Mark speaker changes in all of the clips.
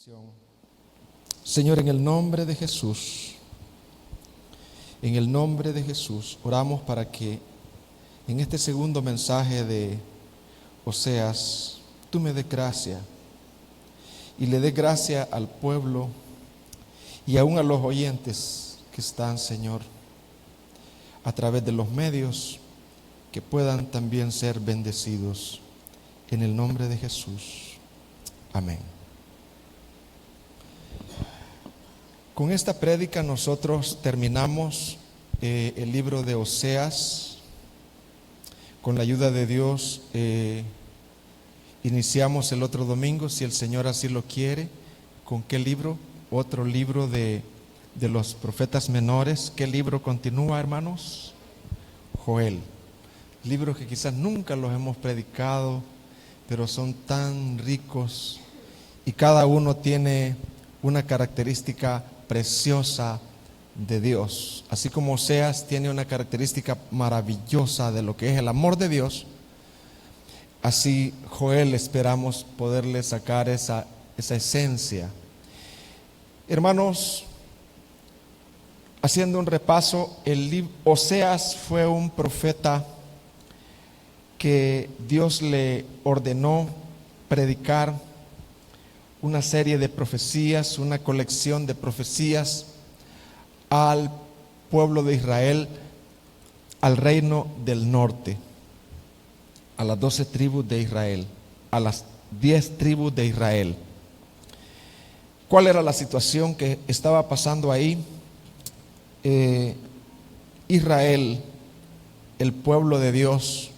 Speaker 1: oración. Señor, en el nombre de Jesús, oramos para que en este segundo mensaje de Oseas, tú me des gracia y le des gracia al pueblo y aún a los oyentes que están, Señor, a través de los medios, que puedan también ser bendecidos. En el nombre de Jesús. Amén. Con esta prédica nosotros terminamos el libro de Oseas. Con la ayuda de Dios iniciamos el otro domingo, si el Señor así lo quiere. ¿Con qué libro? Otro libro de los profetas menores. ¿Qué libro continúa, hermanos? Joel. Libros que quizás nunca los hemos predicado, pero son tan ricos y cada uno tiene una característica preciosa de Dios. Así como Oseas tiene una característica maravillosa de lo que es el amor de Dios, así Joel esperamos poderle sacar esa esencia. Hermanos, haciendo un repaso, Oseas fue un profeta que Dios le ordenó predicar una serie de profecías, una colección de profecías al pueblo de Israel, al reino del norte, a las 12 tribus de Israel, a las 10 tribus de Israel. ¿Cuál era la situación que estaba pasando ahí? Israel, el pueblo de Dios,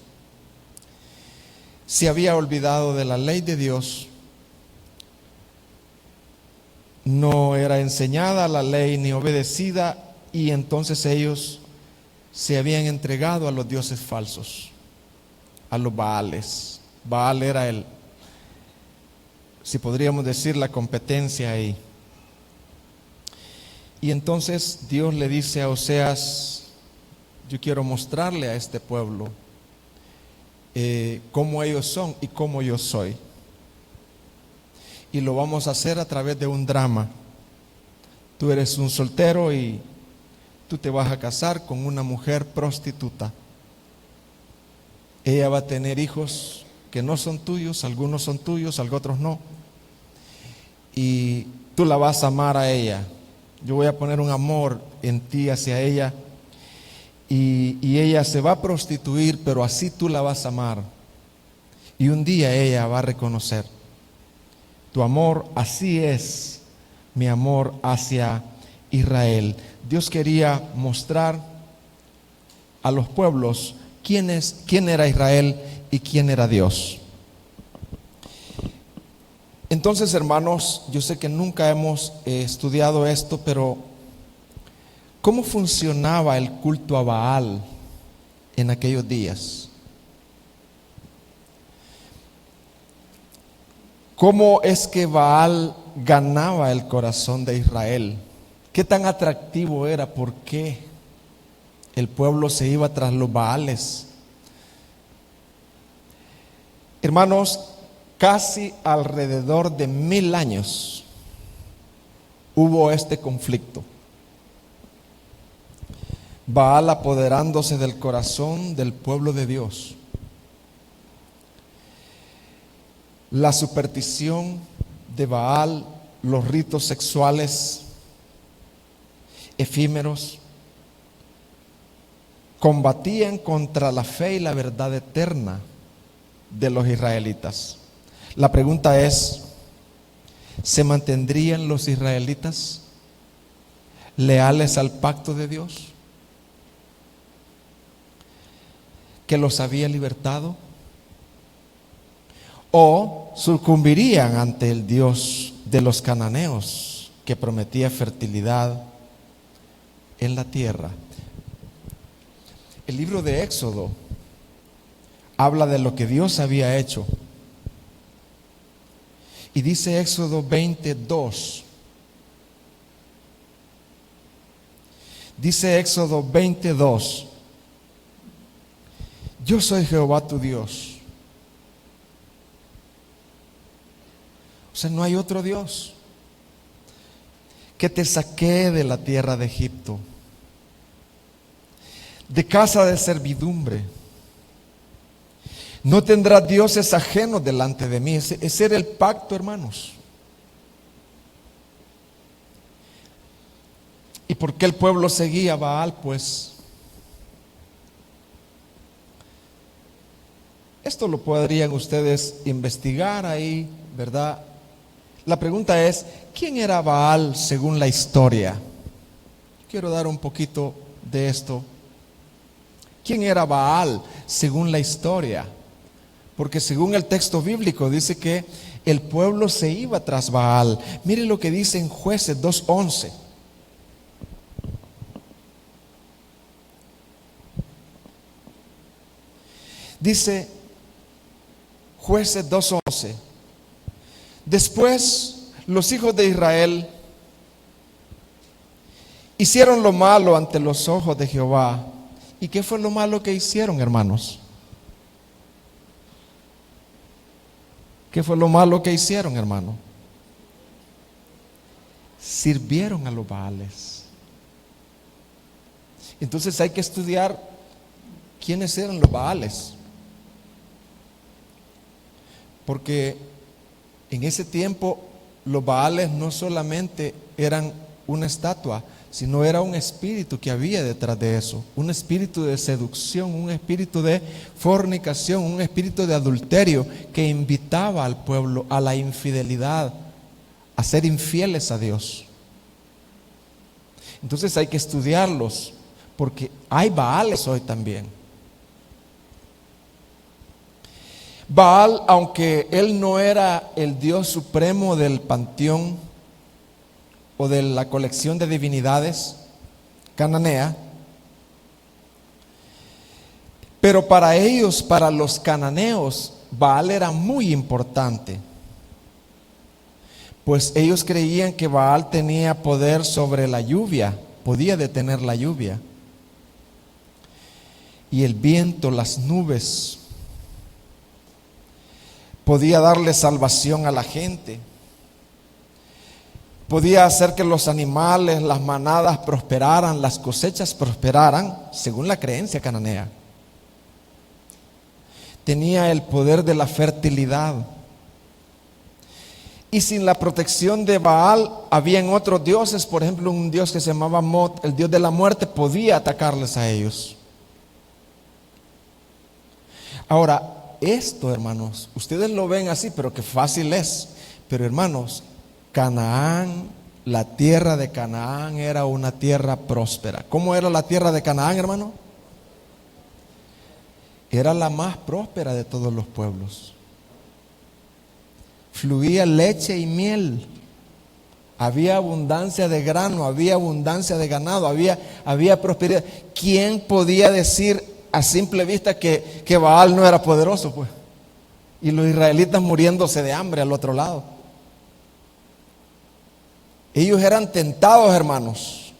Speaker 1: se había olvidado de la ley de Dios. No era enseñada la ley ni obedecida, y entonces ellos se habían entregado a los dioses falsos, a los Baales. Baal era si podríamos decir, la competencia ahí. Y entonces Dios le dice a Oseas: yo quiero mostrarle a este pueblo cómo ellos son y cómo yo soy. Y lo vamos a hacer a través de un drama. Tú eres un soltero y tú te vas a casar con una mujer prostituta. Ella va a tener hijos que no son tuyos, algunos son tuyos, otros no. Y tú la vas a amar a ella. Yo voy a poner un amor en ti hacia ella. Y ella se va a prostituir, pero así tú la vas a amar. Y un día ella va a reconocer: tu amor, así es mi amor hacia Israel. Dios quería mostrar a los pueblos quién era Israel y quién era Dios. Entonces, hermanos, yo sé que nunca hemos estudiado esto, pero ¿cómo funcionaba el culto a Baal en aquellos días? ¿Cómo es que Baal ganaba el corazón de Israel? ¿Qué tan atractivo era? ¿Por qué el pueblo se iba tras los Baales? Hermanos, casi alrededor de 1000 años hubo este conflicto. Baal apoderándose del corazón del pueblo de Dios. La superstición de Baal, los ritos sexuales efímeros, combatían contra la fe y la verdad eterna de los israelitas. La pregunta es: ¿se mantendrían los israelitas leales al pacto de Dios, que los había libertado? ¿O sucumbirían ante el Dios de los cananeos, que prometía fertilidad en la tierra? El libro de Éxodo habla de lo que Dios había hecho. Y dice Éxodo 22. Dice Éxodo 22: yo soy Jehová tu Dios. O sea, no hay otro Dios. que te saqué de la tierra de Egipto, de casa de servidumbre. No tendrás dioses ajenos delante de mí. Ese era el pacto, hermanos. ¿Y por qué el pueblo seguía a Baal? Pues esto lo podrían ustedes investigar ahí, ¿verdad? La pregunta es, ¿quién era Baal según la historia? Quiero dar un poquito de esto. ¿Quién era Baal según la historia? Porque según el texto bíblico dice que el pueblo se iba tras Baal. Mire lo que dice en Jueces 2:11. Dice Jueces 2:11. Después los hijos de Israel hicieron lo malo ante los ojos de Jehová. ¿Y qué fue lo malo que hicieron, hermanos? ¿Qué fue lo malo que hicieron, hermano? Sirvieron a los Baales. Entonces hay que estudiar quiénes eran los Baales. Porque en ese tiempo los Baales no solamente eran una estatua, sino era un espíritu que había detrás de eso, un espíritu de seducción, un espíritu de fornicación, un espíritu de adulterio que invitaba al pueblo a la infidelidad, a ser infieles a Dios. Entonces hay que estudiarlos, porque hay Baales hoy también. Baal, aunque él no era el Dios supremo del panteón o de la colección de divinidades cananea, pero para ellos, para los cananeos, Baal era muy importante, pues ellos creían que Baal tenía poder sobre la lluvia, podía detener la lluvia, y el viento, las nubes, podía darle salvación a la gente. Podía hacer que los animales, las manadas prosperaran, las cosechas prosperaran, según la creencia cananea. Tenía el poder de la fertilidad. Y sin la protección de Baal, habían otros dioses, por ejemplo, un dios que se llamaba Mot, el dios de la muerte, podía atacarles a ellos. Ahora, esto, hermanos, ustedes lo ven así, pero qué fácil es. Pero, hermanos, Canaán, la tierra de Canaán era una tierra próspera. ¿Cómo era la tierra de Canaán, hermano? Era la más próspera de todos los pueblos. Fluía leche y miel. Había abundancia de grano, había abundancia de ganado, había prosperidad. ¿Quién podía decir a simple vista que Baal no era poderoso, pues? Y los israelitas muriéndose de hambre al otro lado. Ellos eran tentados, hermanos,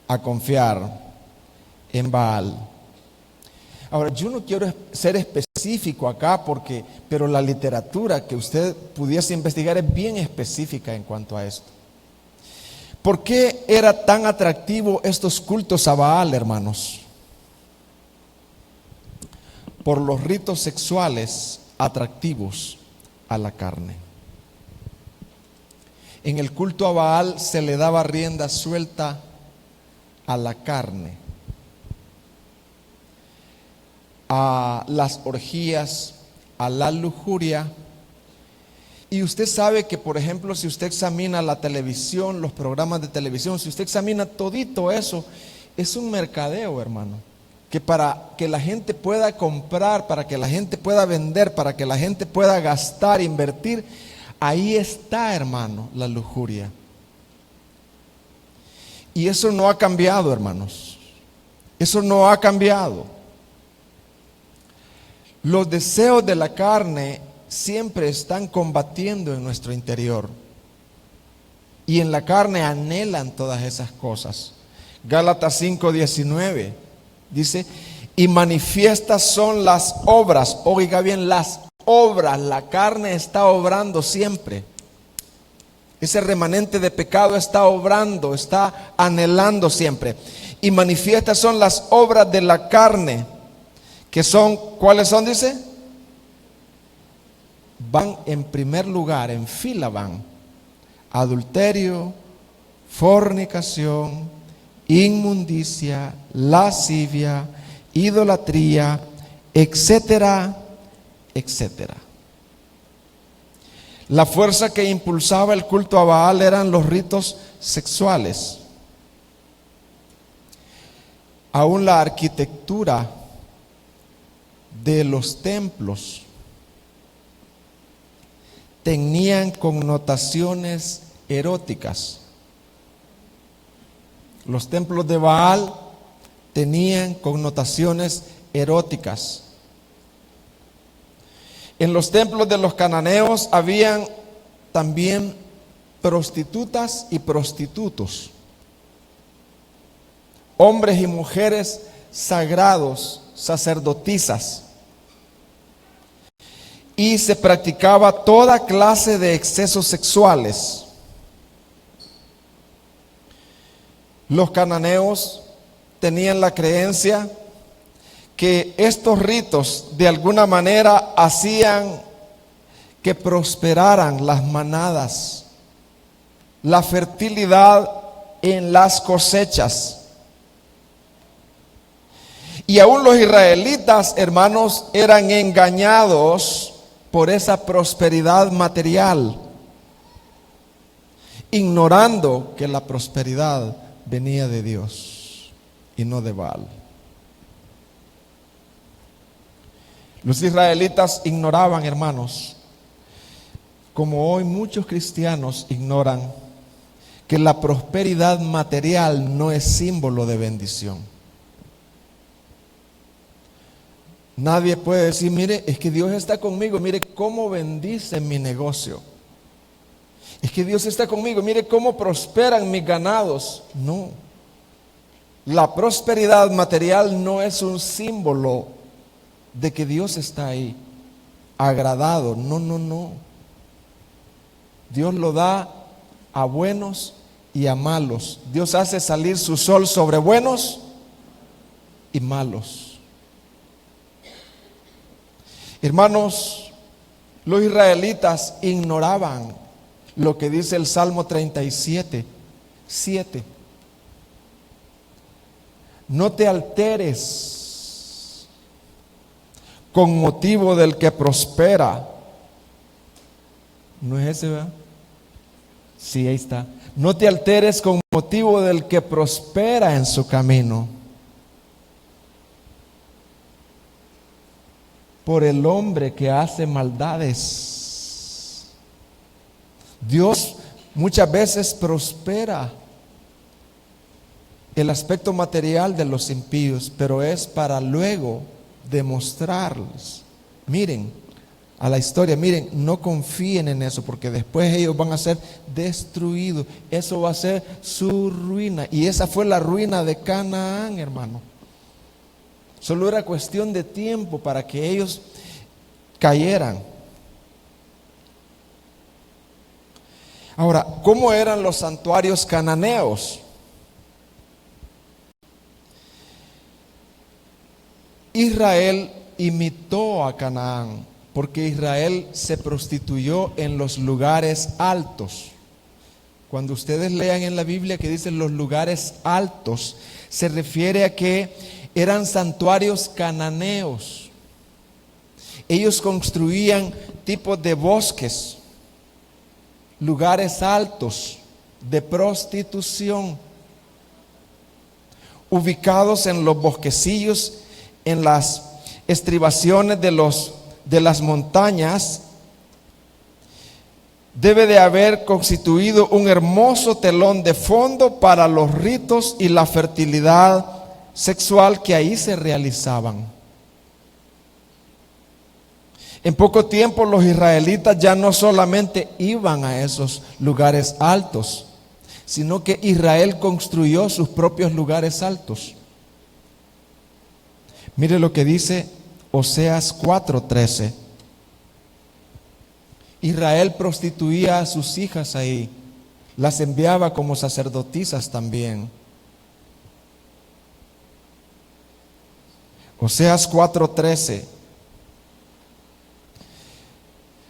Speaker 1: a confiar en Baal. Ahora, yo no quiero ser específico acá pero la literatura que usted pudiese investigar es bien específica en cuanto a esto. ¿Por qué era tan atractivo estos cultos a Baal, hermanos? Por los ritos sexuales atractivos a la carne. En el culto a Baal se le daba rienda suelta a la carne, a las orgías, a la lujuria. Y usted sabe que, por ejemplo, si usted examina la televisión, los programas de televisión, si usted examina todito eso, es un mercadeo, hermano. Que para que la gente pueda comprar, para que la gente pueda vender, para que la gente pueda gastar, invertir, ahí está, hermano, la lujuria. Y eso no ha cambiado, hermanos. Eso no ha cambiado. Los deseos de la carne siempre están combatiendo en nuestro interior. Y en la carne anhelan todas esas cosas. Gálatas 5:19 dice: y manifiestas son las obras. Oiga bien, las obras. La carne está obrando siempre. Ese remanente de pecado está obrando, está anhelando siempre. Y manifiestas son las obras de la carne, que son, ¿cuáles son? Dice, van en primer lugar, en fila van: adulterio, fornicación, inmundicia, lascivia, idolatría, etcétera, etcétera. La fuerza que impulsaba el culto a Baal eran los ritos sexuales. Aún la arquitectura de los templos tenían connotaciones eróticas. Los templos de Baal tenían connotaciones eróticas. En los templos de los cananeos habían también prostitutas y prostitutos, hombres y mujeres sagrados, sacerdotisas, y se practicaba toda clase de excesos sexuales. Los cananeos tenían la creencia que estos ritos de alguna manera hacían que prosperaran las manadas, la fertilidad en las cosechas. Y aún los israelitas, hermanos, eran engañados por esa prosperidad material, ignorando que la prosperidad venía de Dios y no de Baal. Los israelitas ignoraban, hermanos, como hoy muchos cristianos ignoran, que la prosperidad material no es símbolo de bendición. Nadie puede decir, mire, es que Dios está conmigo, mire cómo bendice mi negocio. Es que Dios está conmigo, mire cómo prosperan mis ganados. No, la prosperidad material no es un símbolo de que Dios está ahí, agradado. No, no, no. Dios lo da a buenos y a malos. Dios hace salir su sol sobre buenos y malos. Hermanos, los israelitas ignoraban lo que dice el Salmo 37:7. No te alteres con motivo del que prospera. ¿No es ese, verdad? Sí, ahí está. No te alteres con motivo del que prospera en su camino, por el hombre que hace maldades. Dios muchas veces prospera el aspecto material de los impíos, pero es para luego demostrarles, miren a la historia, miren, no confíen en eso, porque después ellos van a ser destruidos. Eso va a ser su ruina, y esa fue la ruina de Canaán, hermano. Solo era cuestión de tiempo para que ellos cayeran. Ahora, ¿cómo eran los santuarios cananeos? Israel imitó a Canaán, porque Israel se prostituyó en los lugares altos. Cuando ustedes lean en la Biblia que dicen los lugares altos, se refiere a que eran santuarios cananeos. Ellos construían tipos de bosques, lugares altos de prostitución, ubicados en los bosquecillos, en las estribaciones de las montañas. Debe de haber constituido un hermoso telón de fondo para los ritos y la fertilidad sexual que ahí se realizaban. En poco tiempo los israelitas ya no solamente iban a esos lugares altos, sino que Israel construyó sus propios lugares altos. Mire lo que dice Oseas 4:13. Israel prostituía a sus hijas ahí. Las enviaba como sacerdotisas también. Oseas 4:13.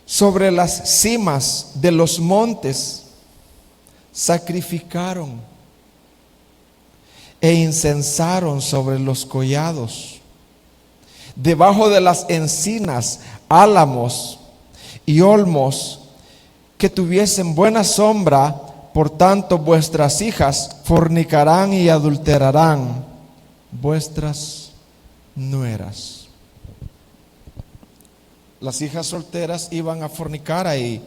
Speaker 1: Sobre las cimas de los montes sacrificaron e incensaron sobre los collados, debajo de las encinas, álamos y olmos que tuviesen buena sombra. Por tanto, vuestras hijas fornicarán y adulterarán vuestras nueras. Las hijas solteras iban a fornicar ahí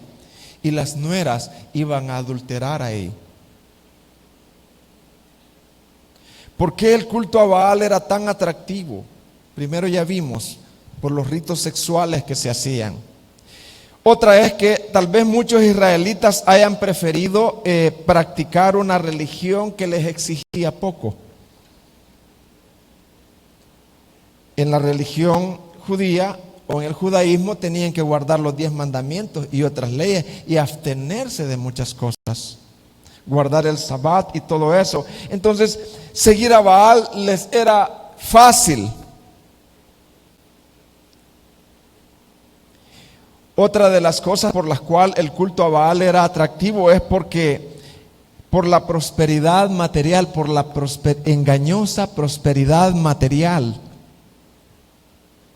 Speaker 1: y las nueras iban a adulterar ahí. ¿Por qué el culto a Baal era tan atractivo? Primero ya vimos, por los ritos sexuales que se hacían. Otra es que tal vez muchos israelitas hayan preferido practicar una religión que les exigía poco. En la religión judía o en el judaísmo tenían que guardar los 10 mandamientos y otras leyes y abstenerse de muchas cosas, guardar el sabbat y todo eso. Entonces, seguir a Baal les era fácil. Otra de las cosas por las cuales el culto a Baal era atractivo es porque por la prosperidad material, por la engañosa prosperidad material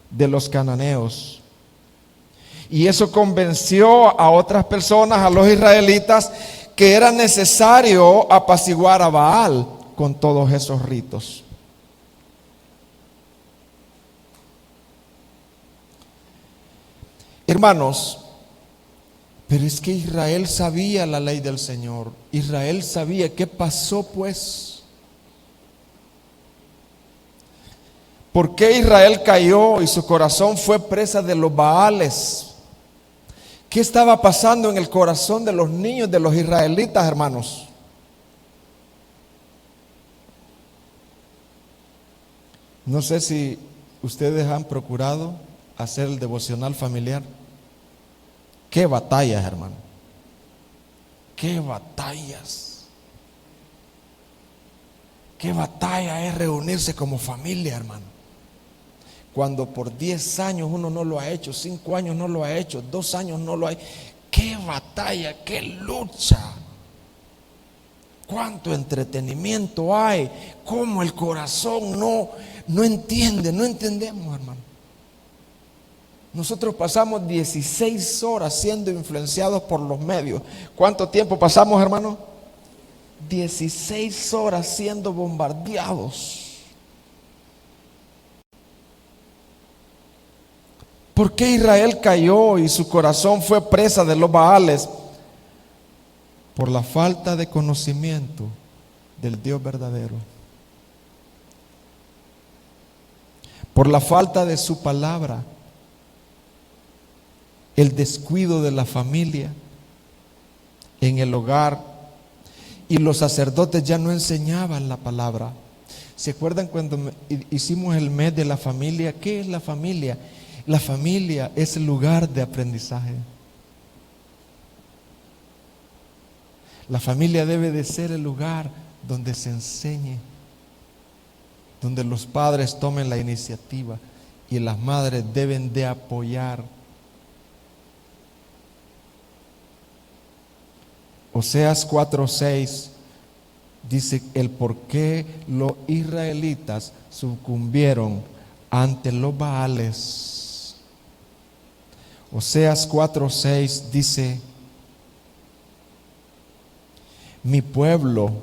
Speaker 1: de los cananeos. Y eso convenció a otras personas, a los israelitas, que era necesario apaciguar a Baal con todos esos ritos. Hermanos, pero es que Israel sabía la ley del Señor. Israel sabía. ¿Qué pasó pues? ¿Por qué Israel cayó y su corazón fue presa de los Baales? ¿Qué estaba pasando en el corazón de los niños de los israelitas, hermanos? No sé si ustedes han procurado hacer el devocional familiar. Qué batallas, hermano. Qué batallas. Qué batalla es reunirse como familia, hermano. Cuando por 10 años uno no lo ha hecho, 5 años no lo ha hecho, 2 años no lo ha hecho. Qué batalla, qué lucha. Cuánto entretenimiento hay. Cómo el corazón no entiende, no entendemos, hermano. Nosotros pasamos 16 horas siendo influenciados por los medios. ¿Cuánto tiempo pasamos, hermano? 16 horas siendo bombardeados. ¿Por qué Israel cayó y su corazón fue presa de los Baales? Por la falta de conocimiento del Dios verdadero. Por la falta de su palabra. El descuido de la familia en el hogar. Y los sacerdotes ya no enseñaban la palabra. ¿Se acuerdan cuando hicimos el mes de la familia? ¿Qué es la familia? La familia es el lugar de aprendizaje. La familia debe de ser el lugar donde se enseñe, donde los padres tomen la iniciativa y las madres deben de apoyar. Oseas 4:6 dice el por qué los israelitas sucumbieron ante los Baales. Oseas 4:6 dice: mi pueblo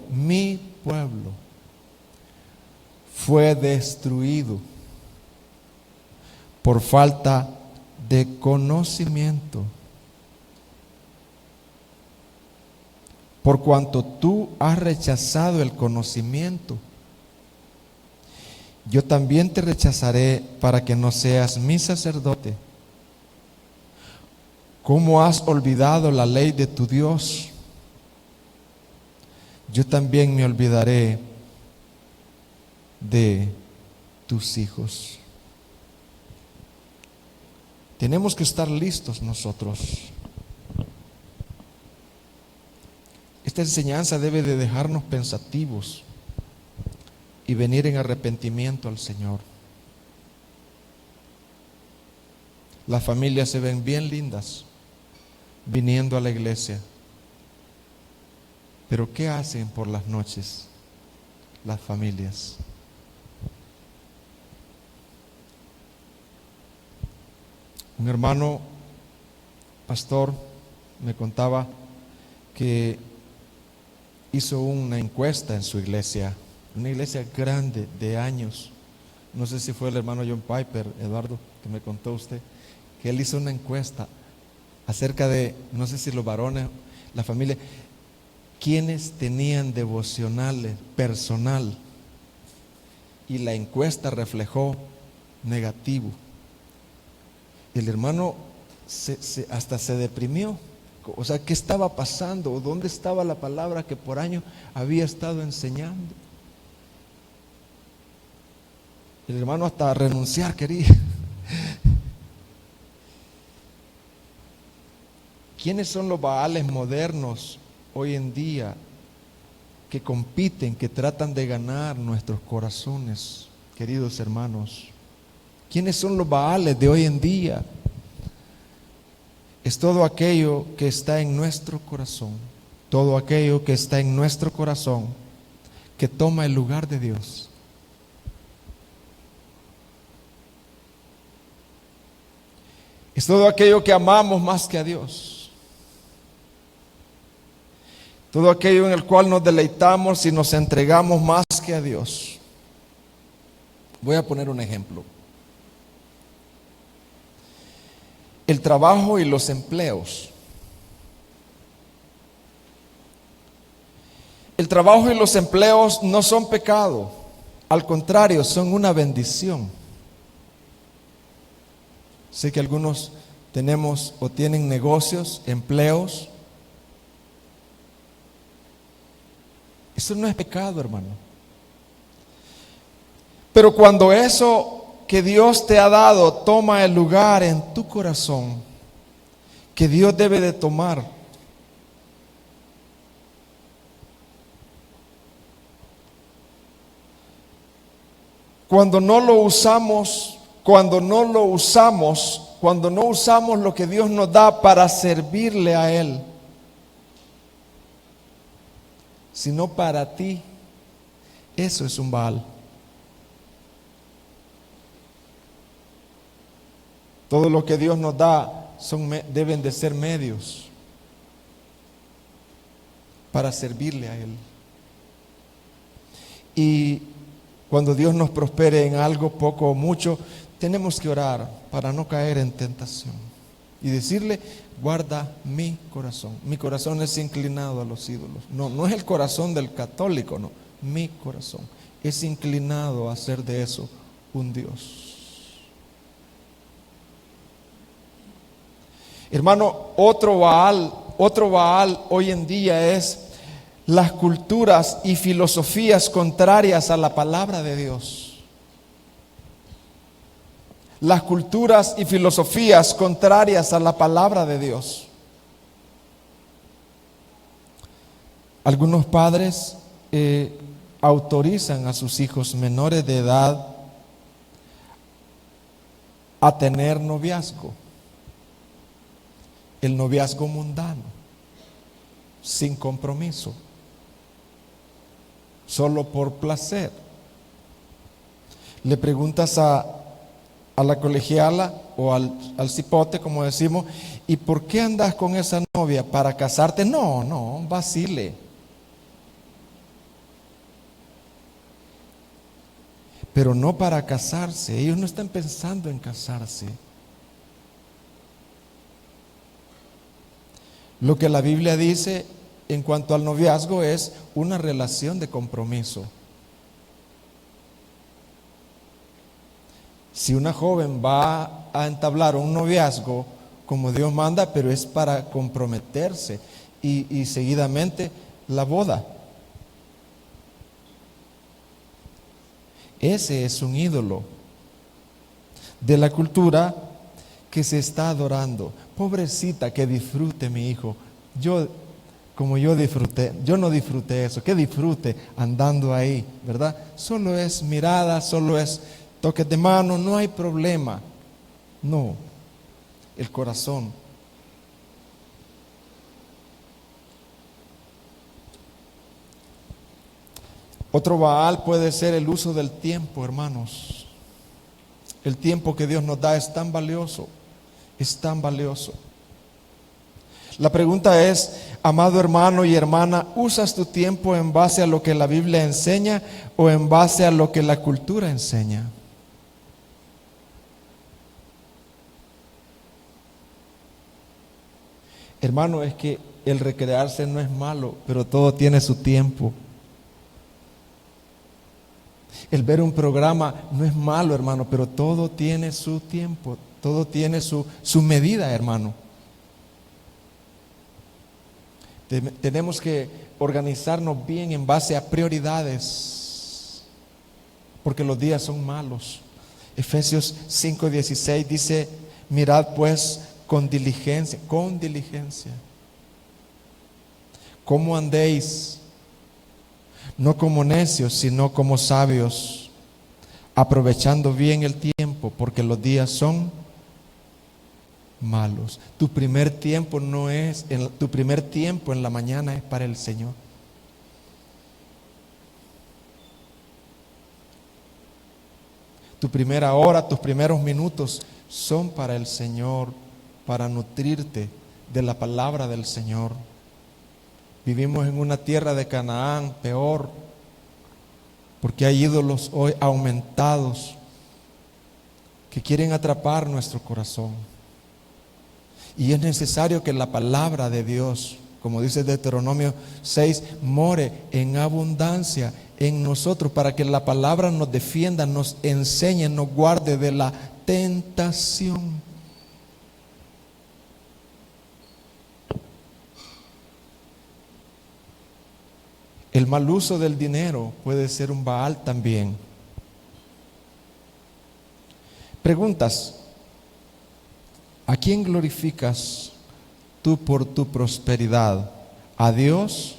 Speaker 1: fue destruido por falta de conocimiento. Por cuanto tú has rechazado el conocimiento, yo también te rechazaré para que no seas mi sacerdote. ¿Cómo has olvidado la ley de tu Dios? Yo también me olvidaré de tus hijos. Tenemos que estar listos nosotros. Esta enseñanza debe de dejarnos pensativos y venir en arrepentimiento al Señor. Las familias se ven bien lindas viniendo a la iglesia, pero ¿qué hacen por las noches las familias? Un hermano pastor me contaba que hizo una encuesta en su iglesia, una iglesia grande de años. No sé si fue el hermano John Piper, Eduardo, que me contó usted, que él hizo una encuesta acerca de, no sé si los varones, la familia, quienes tenían devocionales personal, y la encuesta reflejó negativo. El hermano hasta se deprimió. O sea, ¿qué estaba pasando? ¿Dónde estaba la palabra que por años había estado enseñando? El hermano hasta renunciar quería. ¿Quiénes son los baales modernos hoy en día que compiten, que tratan de ganar nuestros corazones, queridos hermanos? ¿Quiénes son los baales de hoy en día? Es todo aquello que está en nuestro corazón, todo aquello que está en nuestro corazón que toma el lugar de Dios. Es todo aquello que amamos más que a Dios. Todo aquello en el cual nos deleitamos y nos entregamos más que a Dios. Voy a poner un ejemplo. El trabajo y los empleos. El trabajo y los empleos no son pecado, al contrario, son una bendición. Sé que algunos tenemos o tienen negocios, empleos. Eso no es pecado, hermano. Pero cuando eso que Dios te ha dado toma el lugar en tu corazón que Dios debe de tomar, cuando no usamos lo que Dios nos da para servirle a Él, sino para ti, eso es un Baal. Todo lo que Dios nos da deben de ser medios para servirle a Él. Y cuando Dios nos prospere en algo, poco o mucho, tenemos que orar para no caer en tentación y decirle: guarda mi corazón. Mi corazón es inclinado a los ídolos. No es el corazón del católico, no. Mi corazón es inclinado a hacer de eso un Dios. Hermano, otro Baal hoy en día es las culturas y filosofías contrarias a la palabra de Dios. Las culturas y filosofías contrarias a la palabra de Dios. Algunos padres autorizan a sus hijos menores de edad a tener noviazgo. El noviazgo mundano, sin compromiso, solo por placer. Le preguntas a la colegiala o al cipote, como decimos: ¿y por qué andas con esa novia? ¿Para casarte? No, vacile. Pero no para casarse. Ellos no están pensando en casarse. Lo que la Biblia dice en cuanto al noviazgo es una relación de compromiso. Si una joven va a entablar un noviazgo como Dios manda, pero es para comprometerse y seguidamente la boda. Ese es un ídolo de la cultura que se está adorando. Pobrecita, que disfrute mi hijo. Yo como yo disfruté. Yo no disfruté eso. ¿Qué disfrute andando ahí, verdad? Solo es mirada, solo es toques de mano, no hay problema. No, el corazón. Otro Baal puede ser el uso del tiempo, hermanos. El tiempo que Dios nos da es tan valioso, es tan valioso. La pregunta es, amado hermano y hermana, ¿usas tu tiempo en base a lo que la Biblia enseña o en base a lo que la cultura enseña? Hermano, es que el recrearse no es malo, pero todo tiene su tiempo. El ver un programa no es malo, hermano, pero todo tiene su tiempo, todo tiene su medida, hermano. Tenemos que organizarnos bien en base a prioridades, porque los días son malos. Efesios 5:16 dice, mirad pues con diligencia, cómo andéis, no como necios, sino como sabios, aprovechando bien el tiempo, porque los días son malos. Tu primer tiempo en la mañana es para el Señor. Tu primera hora, tus primeros minutos son para el Señor, para nutrirte de la palabra del Señor. Vivimos en una tierra de Canaán, peor, porque hay ídolos hoy aumentados que quieren atrapar nuestro corazón. Y es necesario que la palabra de Dios, como dice Deuteronomio 6, more en abundancia en nosotros, para que la palabra nos defienda, nos enseñe, nos guarde de la tentación. El mal uso del dinero puede ser un Baal también. Preguntas: ¿a quién glorificas tú por tu prosperidad? ¿A Dios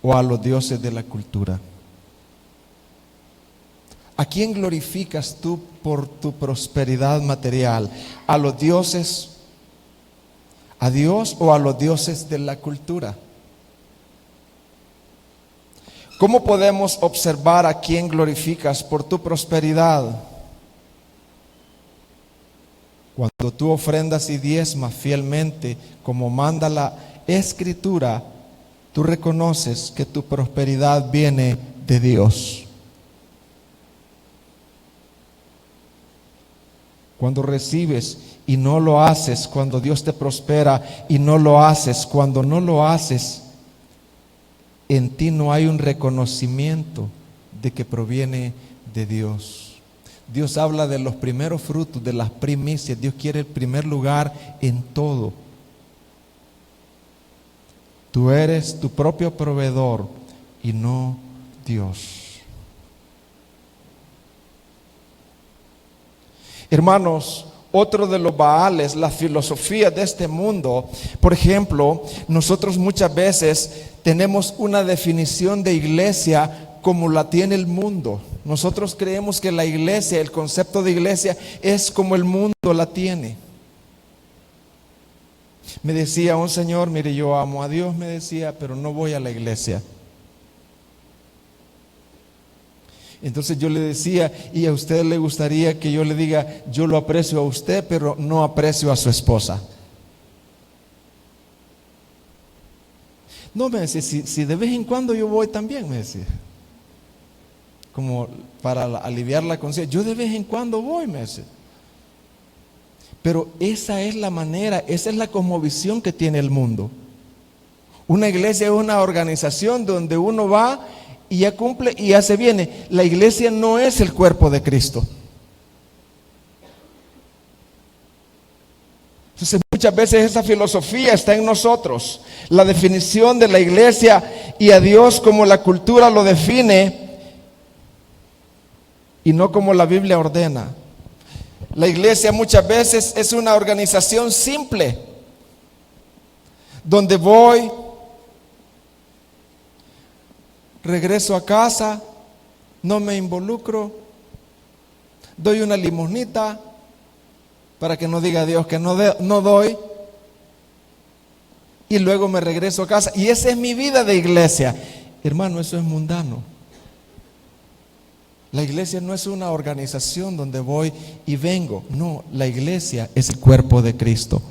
Speaker 1: o a los dioses de la cultura? ¿A quién glorificas tú por tu prosperidad material? ¿A los dioses, a Dios o a los dioses de la cultura? ¿Cómo podemos observar a quién glorificas por tu prosperidad? Cuando tú ofrendas y diezmas fielmente, como manda la Escritura, tú reconoces que tu prosperidad viene de Dios. Cuando recibes y no lo haces, cuando Dios te prospera y no lo haces, cuando no lo haces, en ti no hay un reconocimiento de que proviene de Dios. Dios habla de los primeros frutos, de las primicias. Dios quiere el primer lugar en todo. Tú eres tu propio proveedor y no Dios. Hermanos, otro de los Baales, la filosofía de este mundo. Por ejemplo, nosotros muchas veces tenemos una definición de iglesia como la tiene el mundo. Nosotros creemos que la iglesia, el concepto de iglesia es como el mundo la tiene. Me decía un señor, mire, yo amo a Dios, me decía, pero no voy a la iglesia. Entonces yo le decía, ¿y a usted le gustaría que yo le diga, yo lo aprecio a usted, pero no aprecio a su esposa? No, me decía, si de vez en cuando yo voy también, me decía, como para aliviar la conciencia, yo de vez en cuando voy, me decía. Pero esa es la manera, esa es la cosmovisión que tiene el mundo. Una iglesia es una organización donde uno va y ya cumple y ya se viene. La iglesia no es el cuerpo de Cristo. Entonces muchas veces esa filosofía está en nosotros. La definición de la iglesia y a Dios como la cultura lo define y no como la Biblia ordena. La iglesia muchas veces es una organización simple, donde voy, regreso a casa, no me involucro, doy una limosnita para que no diga Dios que no doy, y luego me regreso a casa. Y esa es mi vida de iglesia. Hermano, eso es mundano. La iglesia no es una organización donde voy y vengo. No, la iglesia es el cuerpo de Cristo.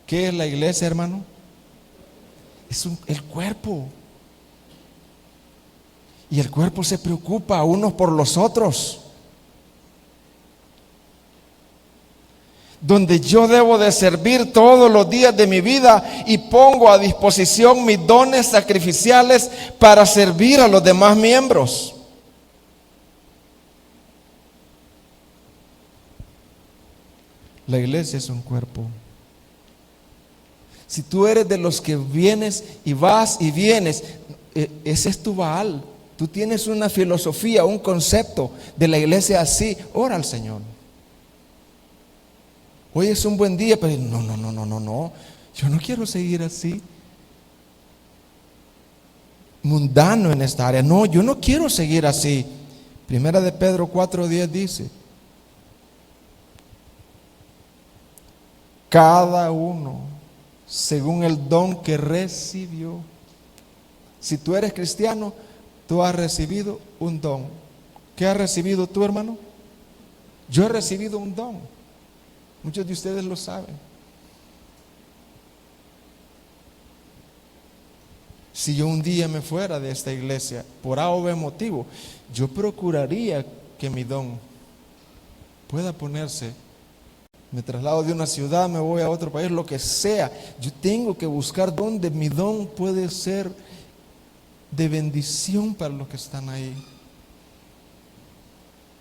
Speaker 1: ¿Qué es la iglesia, hermano? Es el cuerpo. Y el cuerpo se preocupa unos por los otros. Donde yo debo de servir todos los días de mi vida y pongo a disposición mis dones sacrificiales para servir a los demás miembros. La iglesia es un cuerpo. Si tú eres de los que vienes y vas y vienes, ese es tu Baal. Tú tienes una filosofía, un concepto de la iglesia así. Ora al Señor. Hoy es un buen día, pero no. Yo no quiero seguir así. Mundano en esta área. No, yo no quiero seguir así. Primera de Pedro 4:10 dice: cada uno según el don que recibió. Si tú eres cristiano, tú has recibido un don. ¿Qué has recibido tú, hermano? Yo he recibido un don. Muchos de ustedes lo saben. Si yo un día me fuera de esta iglesia por A o B motivo, yo procuraría que mi don pueda ponerse. Me traslado de una ciudad, me voy a otro país, lo que sea. Yo tengo que buscar dónde mi don puede ser de bendición para los que están ahí.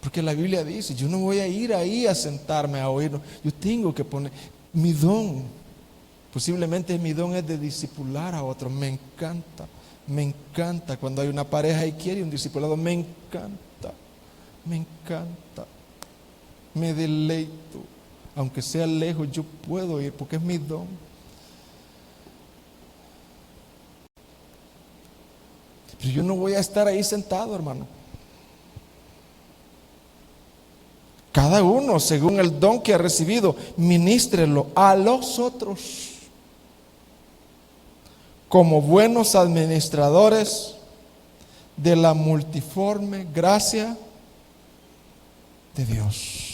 Speaker 1: Porque la Biblia dice, yo no voy a ir ahí a sentarme a oírlo. Yo tengo que poner mi don. Posiblemente mi don es de discipular a otros. Me encanta cuando hay una pareja y quiere un discipulado. Me encanta. Me deleito. Aunque sea lejos, yo puedo ir porque es mi don. Pero yo no voy a estar ahí sentado, hermano. Cada uno, según el don que ha recibido, ministrelo a los otros como buenos administradores de la multiforme gracia de Dios.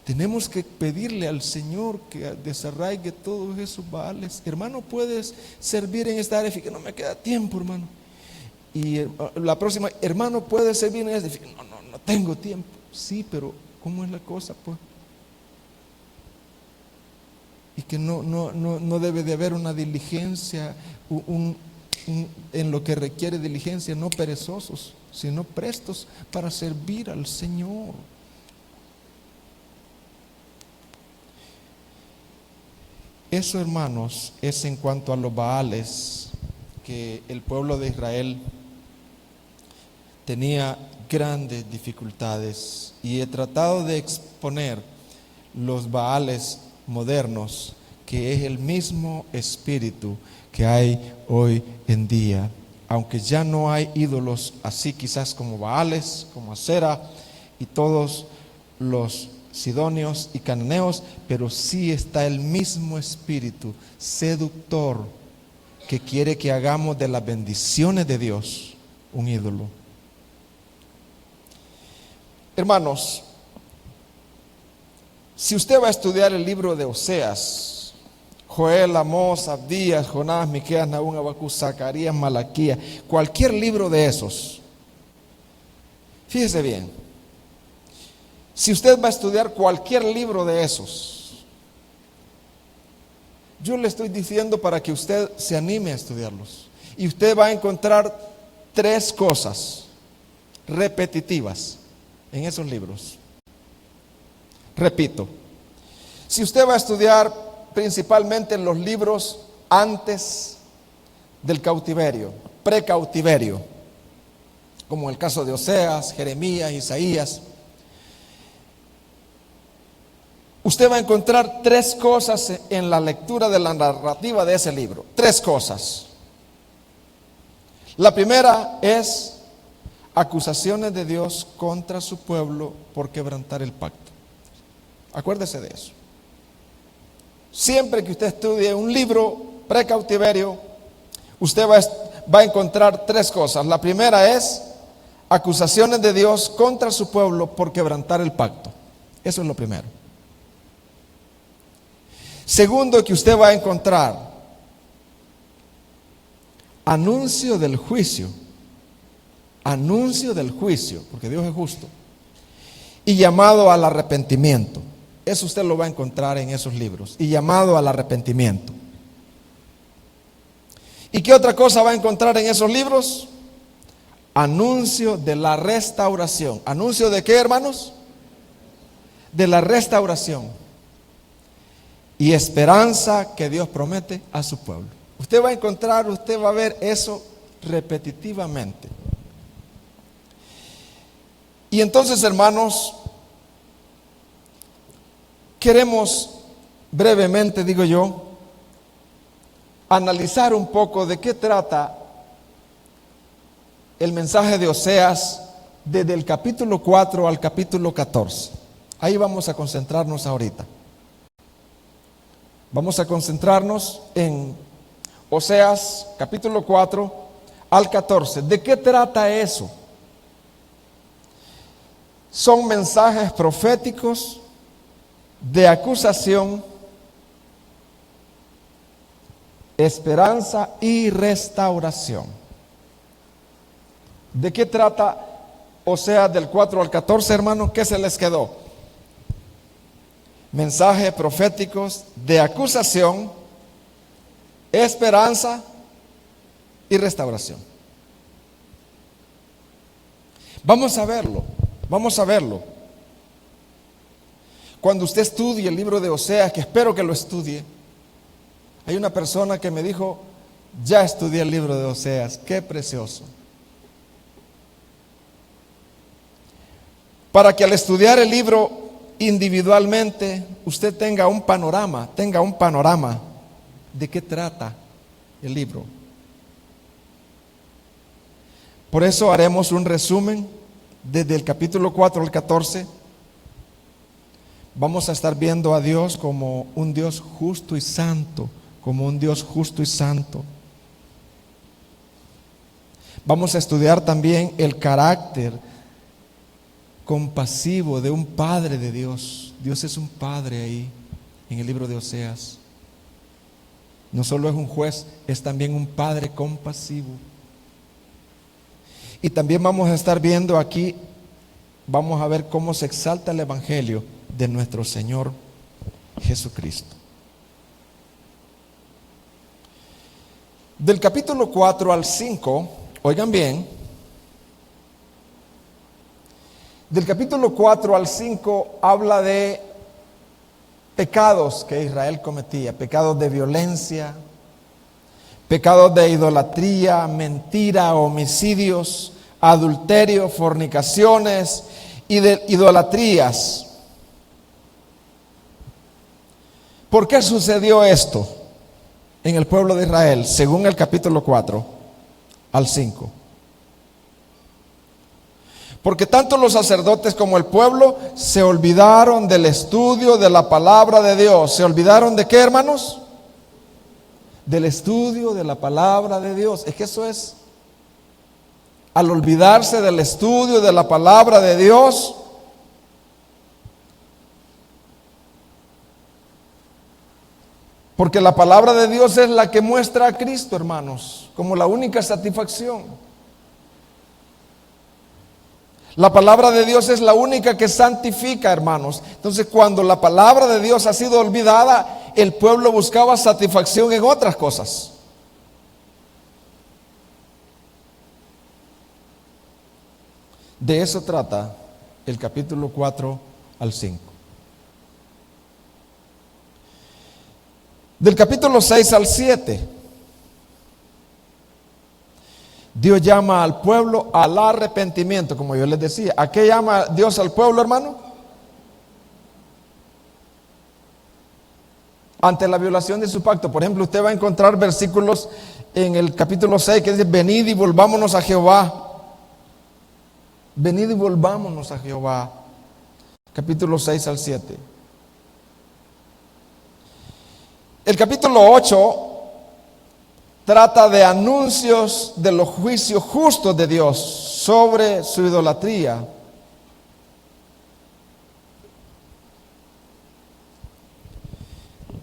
Speaker 1: Tenemos que pedirle al Señor que desarraigue todos esos baales. Hermano, puedes servir en esta área, que no me queda tiempo, hermano. Y la próxima, hermano, puede servir en este. No tengo tiempo. Sí, pero ¿cómo es la cosa, pues? Y que no debe de haber una diligencia, en lo que requiere diligencia, no perezosos, sino prestos para servir al Señor. Eso, hermanos, es en cuanto a los baales que el pueblo de Israel tenía grandes dificultades, y he tratado de exponer los baales modernos, que es el mismo espíritu que hay hoy en día, aunque ya no hay ídolos así quizás como Baales, como Acera y todos los sidonios y cananeos, pero sí está el mismo espíritu seductor que quiere que hagamos de las bendiciones de Dios un ídolo. Hermanos, si usted va a estudiar el libro de Oseas, Joel, Amós, Abdías, Jonás, Miqueas, Nahum, Habacuc, Zacarías, Malaquías, cualquier libro de esos, fíjese bien, si usted va a estudiar cualquier libro de esos, yo le estoy diciendo para que usted se anime a estudiarlos, y usted va a encontrar 3 cosas repetitivas en esos libros. Repito, si usted va a estudiar principalmente los libros antes del cautiverio, precautiverio, como el caso de Oseas, Jeremías, Isaías, usted va a encontrar tres cosas en la lectura de la narrativa de ese libro. Tres cosas. La primera es acusaciones de Dios contra su pueblo por quebrantar el pacto. Acuérdese de eso. Siempre que usted estudie un libro precautiverio, usted va a encontrar tres cosas. La primera es acusaciones de Dios contra su pueblo por quebrantar el pacto. Eso es lo primero. Segundo, que usted va a encontrar anuncio del juicio, porque Dios es justo, y llamado al arrepentimiento. Eso usted lo va a encontrar en esos libros, y llamado al arrepentimiento. ¿Y qué otra cosa va a encontrar en esos libros? Anuncio de la restauración. ¿Anuncio de qué, hermanos? De la restauración y esperanza que Dios promete a su pueblo. Usted va a encontrar, usted va a ver eso repetitivamente. Y entonces, hermanos, queremos brevemente, digo yo, analizar un poco de qué trata el mensaje de Oseas desde el capítulo 4 al capítulo 14. Ahí vamos a concentrarnos ahorita. Vamos a concentrarnos en Oseas capítulo 4 al 14. ¿De qué trata eso? Son mensajes proféticos de acusación, esperanza y restauración. ¿De qué trata Oseas del 4 al 14, hermanos? ¿Qué se les quedó? Mensajes proféticos de acusación, esperanza y restauración. Vamos a verlo. Cuando usted estudie el libro de Oseas, que espero que lo estudie, hay una persona que me dijo, ya estudié el libro de Oseas, qué precioso. Para que al estudiar el libro individualmente, usted tenga un panorama de qué trata el libro. Por eso haremos un resumen desde el capítulo 4 al 14. Vamos a estar viendo a Dios como un Dios justo y santo, Vamos a estudiar también el carácter compasivo de un padre de Dios. Dios es un padre ahí en el libro de Oseas. No solo es un juez, es también un padre compasivo. Y también vamos a estar viendo aquí, vamos a ver cómo se exalta el evangelio de nuestro Señor Jesucristo. Del capítulo 4 al 5, oigan bien, del capítulo 4 al 5 habla de pecados que Israel cometía, pecados de violencia, pecados de idolatría, mentira, homicidios, adulterio, fornicaciones y de idolatrías. ¿Por qué sucedió esto en el pueblo de Israel, según el capítulo 4 al 5? Porque tanto los sacerdotes como el pueblo se olvidaron del estudio de la palabra de Dios. ¿Se olvidaron de qué, hermanos? Del estudio de la palabra de Dios. Es que eso es, al olvidarse del estudio de la palabra de Dios, porque la palabra de Dios es la que muestra a Cristo, hermanos, como la única satisfacción. La palabra de Dios es la única que santifica, hermanos. Entonces, cuando la palabra de Dios ha sido olvidada, el pueblo buscaba satisfacción en otras cosas. De eso trata el capítulo 4 al 5. Del capítulo 6 al 7, Dios llama al pueblo al arrepentimiento, como yo les decía. ¿A qué llama Dios al pueblo, hermano? ante la violación de su pacto. Por ejemplo, usted va a encontrar versículos en el capítulo 6 que dice: venid y volvámonos a Jehová. Venid y volvámonos a Jehová. Capítulo 6 al 7. El capítulo 8 trata de anuncios de los juicios justos de Dios sobre su idolatría.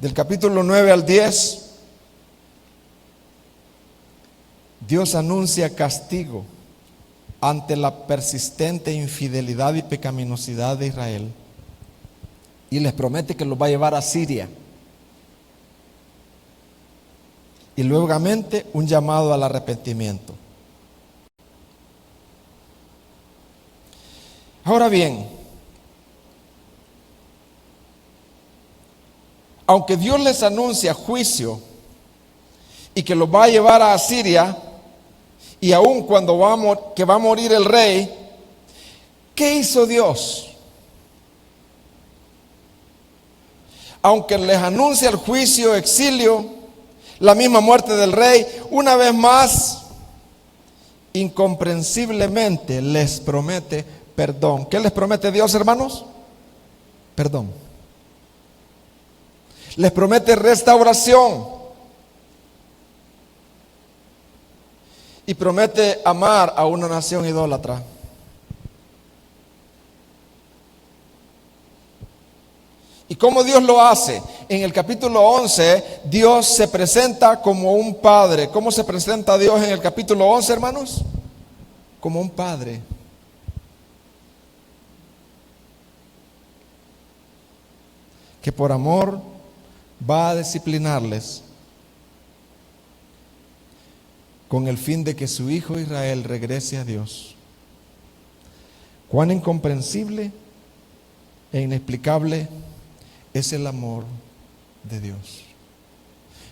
Speaker 1: Del capítulo 9 al 10, Dios anuncia castigo ante la persistente infidelidad y pecaminosidad de Israel y les promete que los va a llevar a Siria. Y luego un llamado al arrepentimiento. Ahora bien, aunque Dios les anuncia juicio y que los va a llevar a Asiria, y aun cuando que va a morir el rey, ¿qué hizo Dios? Aunque les anuncia el juicio, exilio, la misma muerte del rey, una vez más, incomprensiblemente les promete perdón. ¿Qué les promete Dios, hermanos? Perdón. Les promete restauración. Y promete amar a una nación idólatra. ¿Y cómo Dios lo hace? En el capítulo 11, Dios se presenta como un padre. ¿Cómo se presenta Dios en el capítulo 11, hermanos? Como un padre. Que por amor va a disciplinarles con el fin de que su hijo Israel regrese a Dios. Cuán incomprensible e inexplicable es el amor de Dios.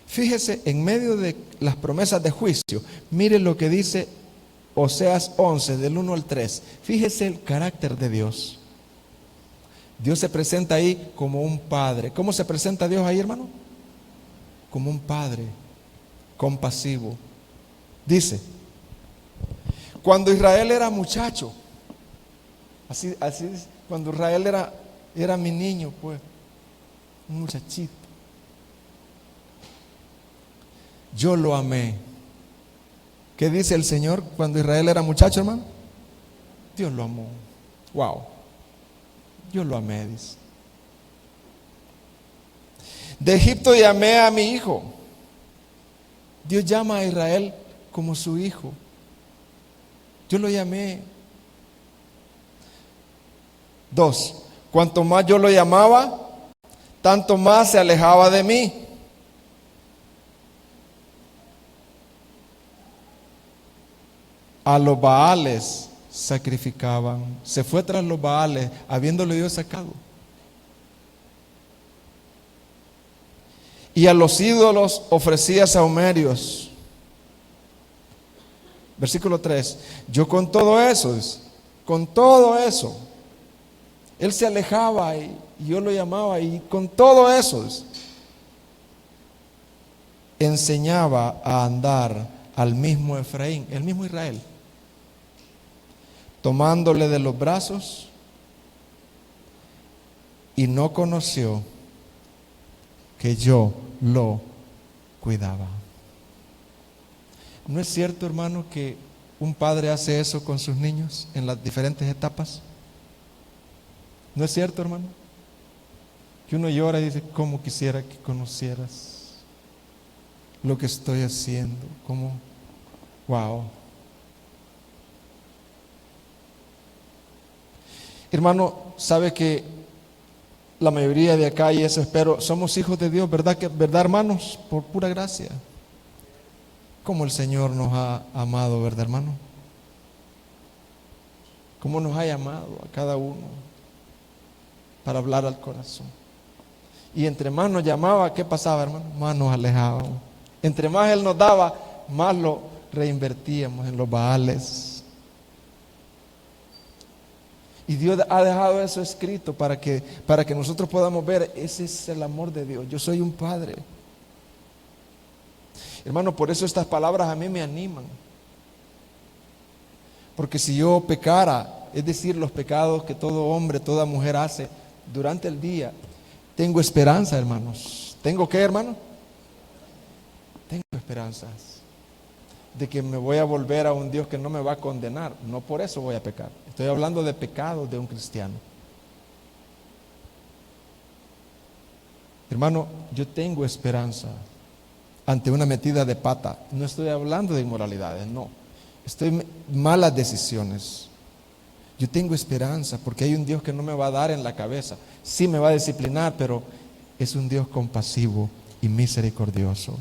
Speaker 1: Fíjese, en medio de las promesas de juicio, mire lo que dice Oseas 11, del 1 al 3. Fíjese el carácter de Dios. Dios se presenta ahí como un padre. ¿Cómo se presenta Dios ahí, hermano? Como un padre compasivo. Dice: cuando Israel era muchacho, así dice, cuando Israel era mi niño, pues, un muchachito, yo lo amé. ¿Qué dice el Señor cuando Israel era muchacho, hermano? Dios lo amó. Wow. Yo lo amé, dice. De Egipto llamé a mi hijo. Dios llama a Israel como su hijo. Yo lo llamé. 2. Cuanto más yo lo llamaba, tanto más se alejaba de mí. A los Baales sacrificaban. Se fue tras los Baales, habiéndole Dios sacado. Y a los ídolos ofrecía sahumerios. Versículo 3. Yo con todo eso, él se alejaba y yo lo llamaba, y con todo eso enseñaba a andar al mismo Efraín, el mismo Israel, tomándole de los brazos, y no conoció que yo lo cuidaba. ¿No es cierto, hermano, que un padre hace eso con sus niños en las diferentes etapas? ¿No es cierto, hermano? Que uno llora y dice: cómo quisiera que conocieras lo que estoy haciendo. Como, wow. Hermano, sabe que la mayoría de acá, y eso espero, somos hijos de Dios, ¿verdad? ¿Verdad, hermanos? Por pura gracia. Como el Señor nos ha amado, ¿verdad, hermano? Cómo nos ha llamado a cada uno para hablar al corazón. Y entre más nos llamaba, ¿qué pasaba, hermano? Más nos alejábamos. Entre más Él nos daba, más lo reinvertíamos en los Baales. Y Dios ha dejado eso escrito para que nosotros podamos ver, ese es el amor de Dios. Yo soy un padre. Hermano, por eso estas palabras a mí me animan. Porque si yo pecara, es decir, los pecados que todo hombre, toda mujer hace durante el día, tengo esperanza, hermanos. ¿Tengo qué, hermano? Tengo esperanzas de que me voy a volver a un Dios que no me va a condenar. No por eso voy a pecar. Estoy hablando de pecados de un cristiano. Hermano, yo tengo esperanza ante una metida de pata. No estoy hablando de inmoralidades, no. Malas decisiones. Yo tengo esperanza porque hay un Dios que no me va a dar en la cabeza. Sí me va a disciplinar, pero es un Dios compasivo y misericordioso.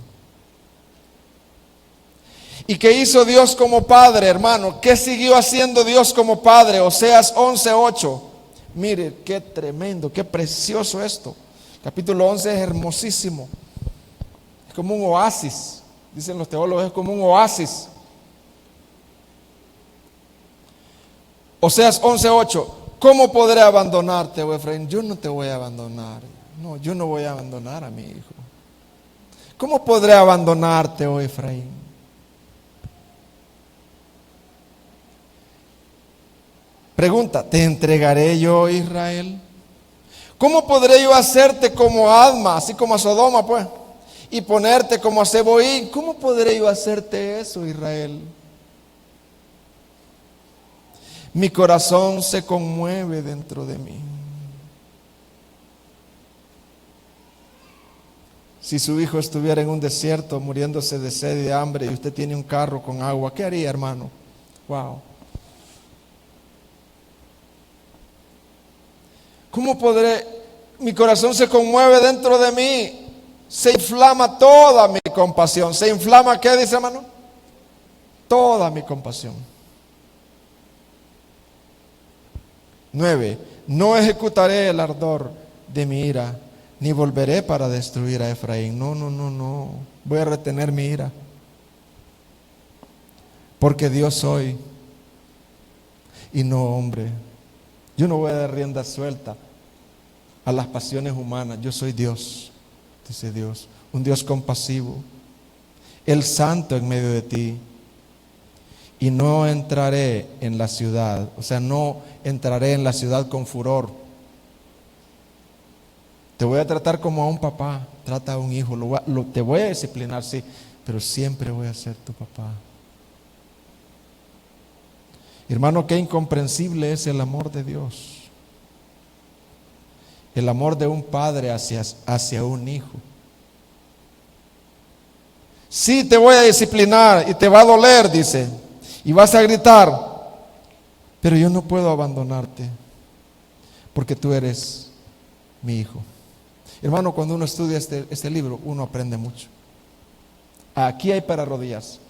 Speaker 1: ¿Y qué hizo Dios como Padre, hermano? ¿Qué siguió haciendo Dios como Padre? Oseas 11:8. Mire, qué tremendo, qué precioso esto. Capítulo 11 es hermosísimo. Es como un oasis. Dicen los teólogos, es como un oasis. Oseas 11:8. ¿Cómo podré abandonarte, oh Efraín? Yo no te voy a abandonar. No, yo no voy a abandonar a mi hijo. ¿Cómo podré abandonarte, oh Efraín? Pregunta, ¿te entregaré yo, Israel? ¿Cómo podré yo hacerte como Adma, así como a Sodoma, pues? Y ponerte como a Zeboín. ¿Cómo podré yo hacerte eso, Israel? Mi corazón se conmueve dentro de mí. Si su hijo estuviera en un desierto muriéndose de sed y de hambre y usted tiene un carro con agua, ¿qué haría, hermano? Wow. ¿Cómo podré? Mi corazón se conmueve dentro de mí. Se inflama toda mi compasión. ¿Se inflama qué, dice, hermano? Toda mi compasión. 9. No ejecutaré el ardor de mi ira, ni volveré para destruir a Efraín. No. Voy a retener mi ira. Porque Dios soy y no hombre. Yo no voy a dar rienda suelta a las pasiones humanas. Yo soy Dios, dice Dios, un Dios compasivo, el santo en medio de ti. Y no entraré en la ciudad, o sea, no entraré en la ciudad con furor. Te voy a tratar como a un papá trata a un hijo. Te voy a disciplinar, sí, pero siempre voy a ser tu papá. Hermano, qué incomprensible es el amor de Dios. El amor de un padre hacia un hijo. Sí, te voy a disciplinar y te va a doler, dice, y vas a gritar, pero yo no puedo abandonarte porque tú eres mi hijo. Hermano, cuando uno estudia este libro, uno aprende mucho. Aquí hay para arrodillarse.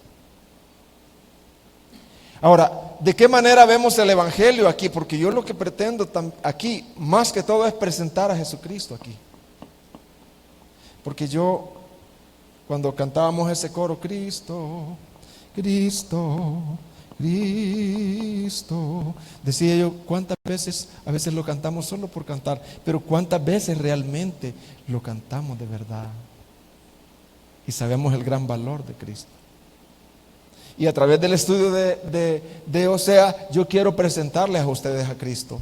Speaker 1: Ahora, ¿de qué manera vemos el Evangelio aquí? Porque yo lo que pretendo aquí, más que todo, es presentar a Jesucristo aquí. Porque yo, cuando cantábamos ese coro, Cristo, Cristo, Cristo, decía yo, ¿cuántas veces? A veces lo cantamos solo por cantar, pero ¿cuántas veces realmente lo cantamos de verdad? Y sabemos el gran valor de Cristo. Y a través del estudio de Oseas, yo quiero presentarles a ustedes a Cristo.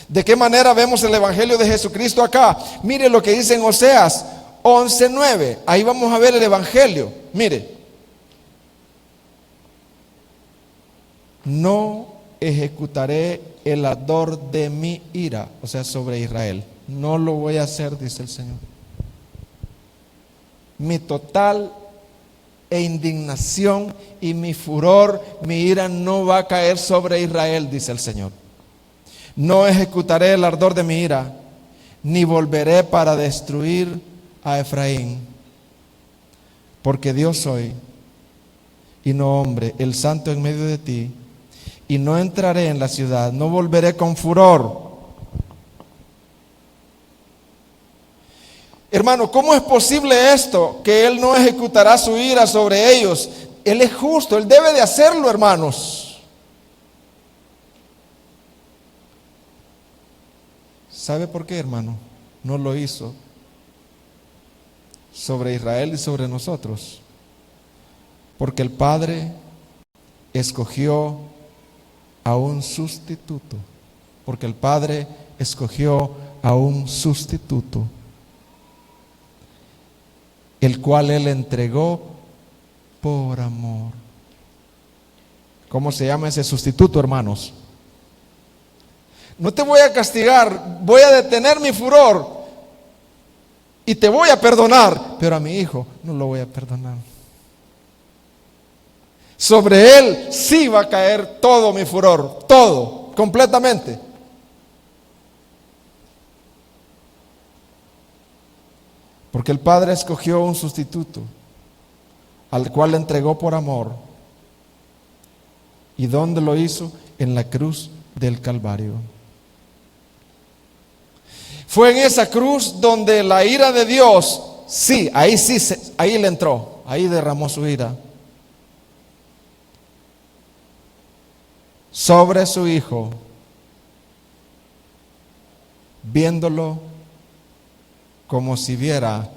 Speaker 1: ¿De qué manera vemos el Evangelio de Jesucristo acá? Mire lo que dice en Oseas 11:9. Ahí vamos a ver el Evangelio. Mire. No ejecutaré el ardor de mi ira, o sea, sobre Israel. No lo voy a hacer, dice el Señor. Mi total indignación y mi furor, mi ira no va a caer sobre Israel, dice el Señor. No ejecutaré el ardor de mi ira, ni volveré para destruir a Efraín, porque Dios soy y no hombre, el santo en medio de ti, y no entraré en la ciudad, no volveré con furor. Hermano, ¿cómo es posible esto? Que Él no ejecutará su ira sobre ellos. Él es justo, Él debe de hacerlo, hermanos. ¿Sabe por qué, hermano? No lo hizo sobre Israel y sobre nosotros. Porque el Padre escogió a un sustituto. Porque el Padre escogió a un sustituto, el cual Él entregó por amor. ¿Cómo se llama ese sustituto, hermanos? No te voy a castigar, voy a detener mi furor y te voy a perdonar, pero a mi hijo no lo voy a perdonar. Sobre él sí va a caer todo mi furor, todo, completamente. Porque el Padre escogió un sustituto, al cual le entregó por amor. ¿Y dónde lo hizo? En la cruz del Calvario. Fue en esa cruz donde la ira de Dios, sí, ahí le entró, ahí derramó su ira sobre su hijo, viéndolo como si viera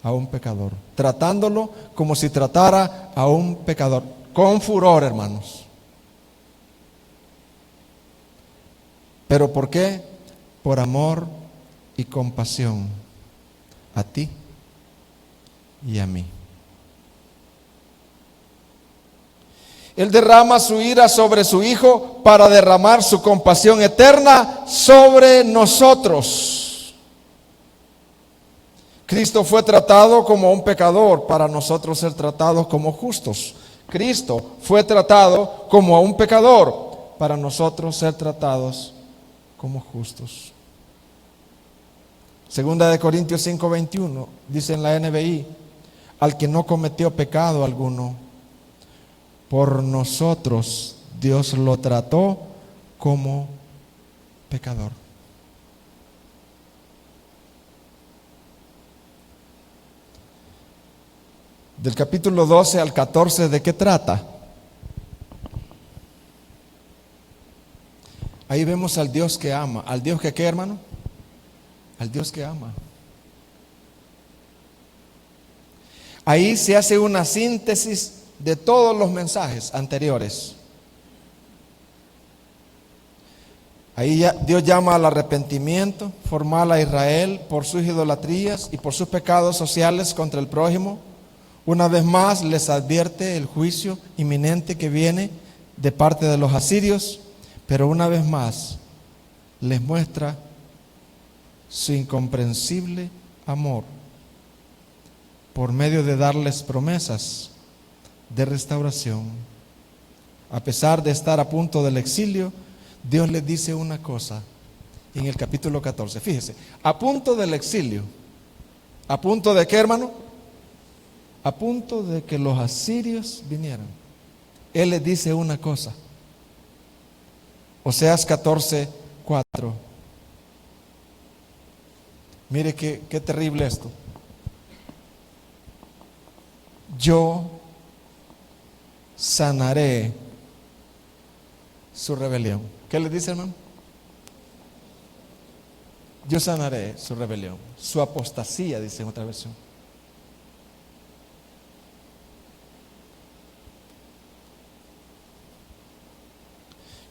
Speaker 1: a un pecador, tratándolo como si tratara a un pecador, con furor, hermanos. ¿Pero por qué? Por amor y compasión a ti y a mí. Él derrama su ira sobre su Hijo para derramar su compasión eterna sobre nosotros. Cristo fue tratado como un pecador para nosotros ser tratados como justos. Cristo fue tratado como un pecador para nosotros ser tratados como justos. Segunda de Corintios 5:21 dice en la NBI: al que no cometió pecado alguno, por nosotros Dios lo trató como pecador. Del capítulo 12 al 14, ¿de qué trata? Ahí vemos al Dios que ama. ¿Al Dios que qué, hermano? Al Dios que ama. Ahí se hace una síntesis de todos los mensajes anteriores. Ahí Dios llama al arrepentimiento formal a Israel por sus idolatrías y por sus pecados sociales contra el prójimo. Una vez más les advierte el juicio inminente que viene de parte de los asirios, pero una vez más les muestra su incomprensible amor por medio de darles promesas de restauración. A pesar de estar a punto del exilio, Dios les dice una cosa en el capítulo 14. Fíjese, a punto del exilio. ¿A punto de qué, hermano? A punto de que los asirios vinieran. Él les dice una cosa. Oseas 14:4. Mire qué terrible esto. Yo sanaré su rebelión. ¿Qué le dice, hermano? Yo sanaré su rebelión, su apostasía, dice en otra versión.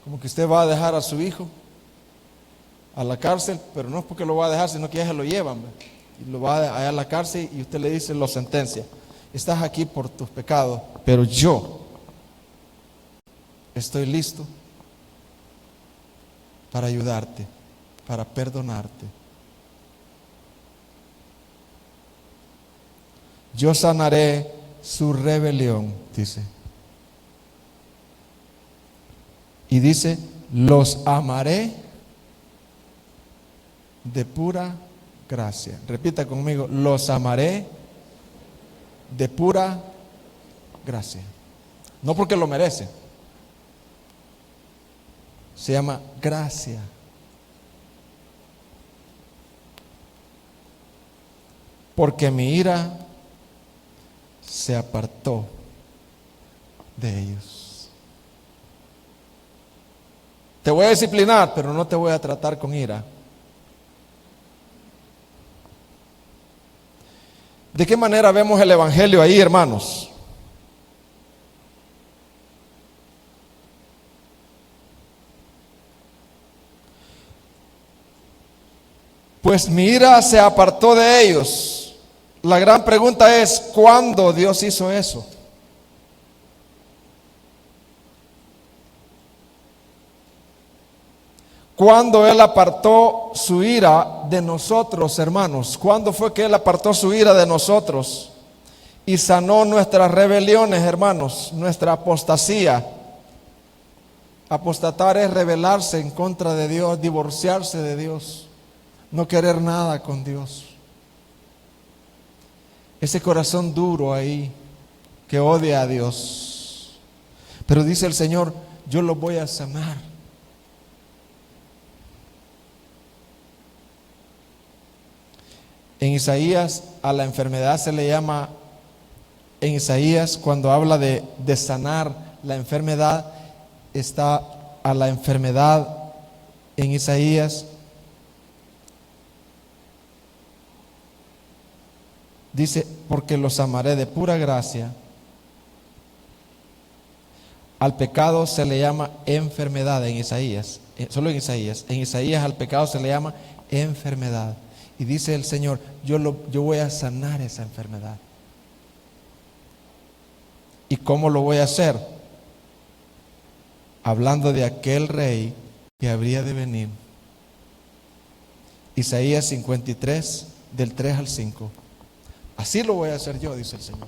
Speaker 1: Como que usted va a dejar a su hijo a la cárcel, pero no es porque lo va a dejar, sino que ya se lo llevan, ¿ve? Y lo va a la cárcel y usted le dice, lo sentencia. Estás aquí por tus pecados, pero yo estoy listo para ayudarte, para perdonarte. Yo sanaré su rebelión, dice. Y dice, los amaré de pura gracia. Repita conmigo, los amaré de pura gracia. No porque lo merecen. Se llama gracia. Porque mi ira se apartó de ellos. Te voy a disciplinar, pero no te voy a tratar con ira. ¿De qué manera vemos el evangelio ahí, hermanos? Pues mi ira se apartó de ellos. La gran pregunta es, ¿cuándo Dios hizo eso? ¿Cuándo Él apartó su ira de nosotros, hermanos? ¿Cuándo fue que Él apartó su ira de nosotros y sanó nuestras rebeliones, hermanos? Nuestra apostasía. Apostatar es rebelarse en contra de Dios, divorciarse de Dios, no querer nada con Dios. Ese corazón duro ahí que odia a Dios. Pero dice el Señor, yo lo voy a sanar. En Isaías a la enfermedad se le llama, en Isaías cuando habla de sanar la enfermedad, está a la enfermedad en Isaías. Dice, porque los amaré de pura gracia. Al pecado se le llama enfermedad en Isaías, solo en Isaías. En Isaías al pecado se le llama enfermedad. Y dice el Señor, yo voy a sanar esa enfermedad. ¿Y cómo lo voy a hacer? Hablando de aquel rey que habría de venir. Isaías 53, del 3 al 5. Así lo voy a hacer yo, dice el Señor.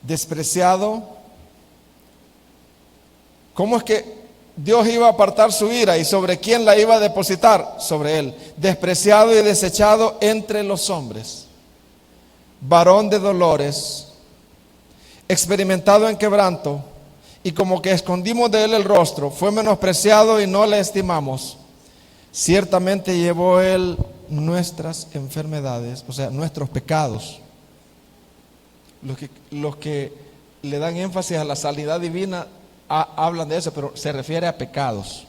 Speaker 1: Despreciado. ¿Cómo es que Dios iba a apartar su ira y sobre quién la iba a depositar? Sobre él. Despreciado y desechado entre los hombres, varón de dolores, experimentado en quebranto, y como que escondimos de él el rostro, fue menospreciado y no le estimamos. Ciertamente llevó él nuestras enfermedades, o sea, nuestros pecados. Los que le dan énfasis a la sanidad divina hablan de eso, pero se refiere a pecados.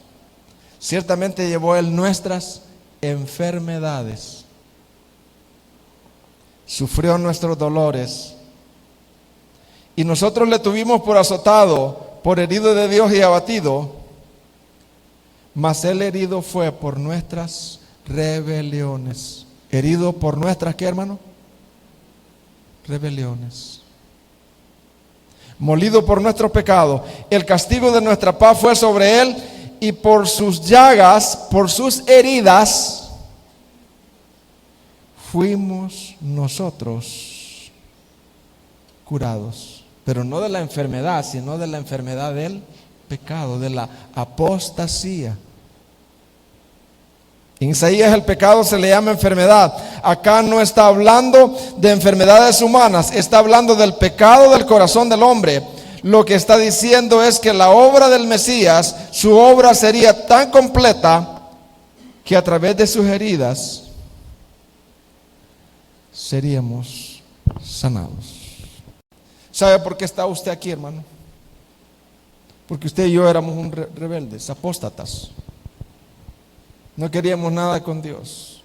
Speaker 1: Ciertamente llevó él nuestras enfermedades, sufrió nuestros dolores, y nosotros le tuvimos por azotado, por herido de Dios y abatido, mas él herido fue por nuestras rebeliones. Herido por nuestras, ¿qué, hermano? Rebeliones. Molido por nuestros pecados. El castigo de nuestra paz fue sobre él, y por sus llagas, por sus heridas, fuimos nosotros curados. Pero no de la enfermedad, sino de la enfermedad del pecado, de la apostasía. En Isaías el pecado se le llama enfermedad. Acá no está hablando de enfermedades humanas, está hablando del pecado del corazón del hombre. Lo que está diciendo es que la obra del Mesías, su obra sería tan completa que a través de sus heridas seríamos sanados. ¿Sabe por qué está usted aquí, hermano? Porque usted y yo éramos rebeldes, apóstatas. No queríamos nada con Dios.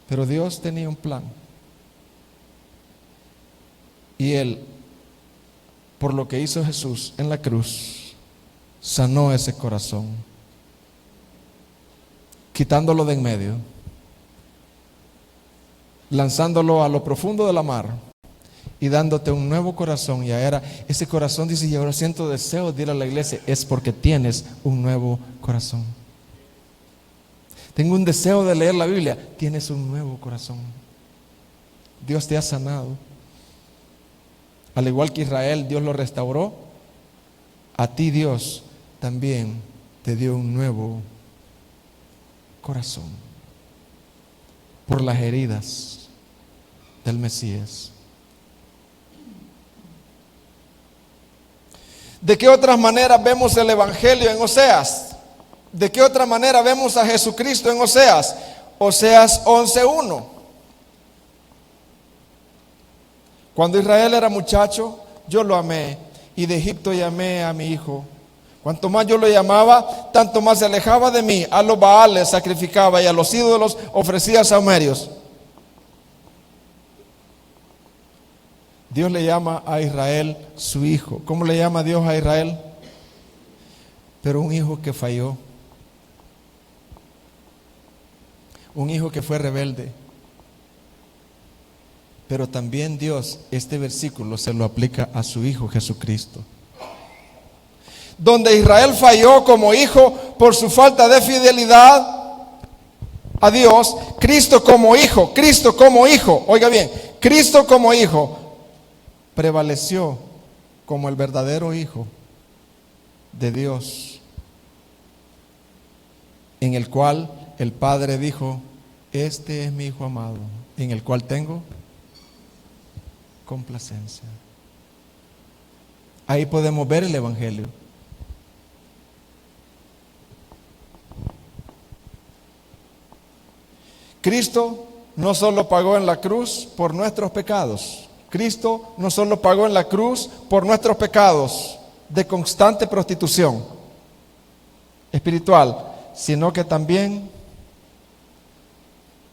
Speaker 1: Pero Dios tenía un plan. Y Él, por lo que hizo Jesús en la cruz, sanó ese corazón, quitándolo de en medio, lanzándolo a lo profundo de la mar y dándote un nuevo corazón. Y ahora ese corazón dice, y ahora siento deseo de ir a la iglesia. Es porque tienes un nuevo corazón. Tengo un deseo de leer la Biblia. Tienes un nuevo corazón. Dios te ha sanado. Al igual que Israel, Dios lo restauró. A ti Dios también te dio un nuevo corazón por las heridas del Mesías. ¿De qué otras maneras vemos el Evangelio en Oseas? ¿De qué otra manera vemos a Jesucristo en Oseas? Oseas 11:1. Cuando Israel era muchacho, yo lo amé, y de Egipto llamé a mi hijo. Cuanto más yo lo llamaba, tanto más se alejaba de mí. A los Baales sacrificaba y a los ídolos ofrecía sahumerios. Dios le llama a Israel su hijo. ¿Cómo le llama Dios a Israel? Pero un hijo que falló. Un hijo que fue rebelde. Pero también Dios, este versículo se lo aplica a su Hijo Jesucristo. Donde Israel falló como hijo por su falta de fidelidad a Dios, Cristo como hijo, oiga bien, Cristo como hijo prevaleció como el verdadero hijo de Dios, en el cual el Padre dijo: este es mi Hijo amado, en el cual tengo complacencia. Ahí podemos ver el Evangelio. Cristo no solo pagó en la cruz por nuestros pecados. Cristo no solo pagó en la cruz por nuestros pecados de constante prostitución espiritual, sino que también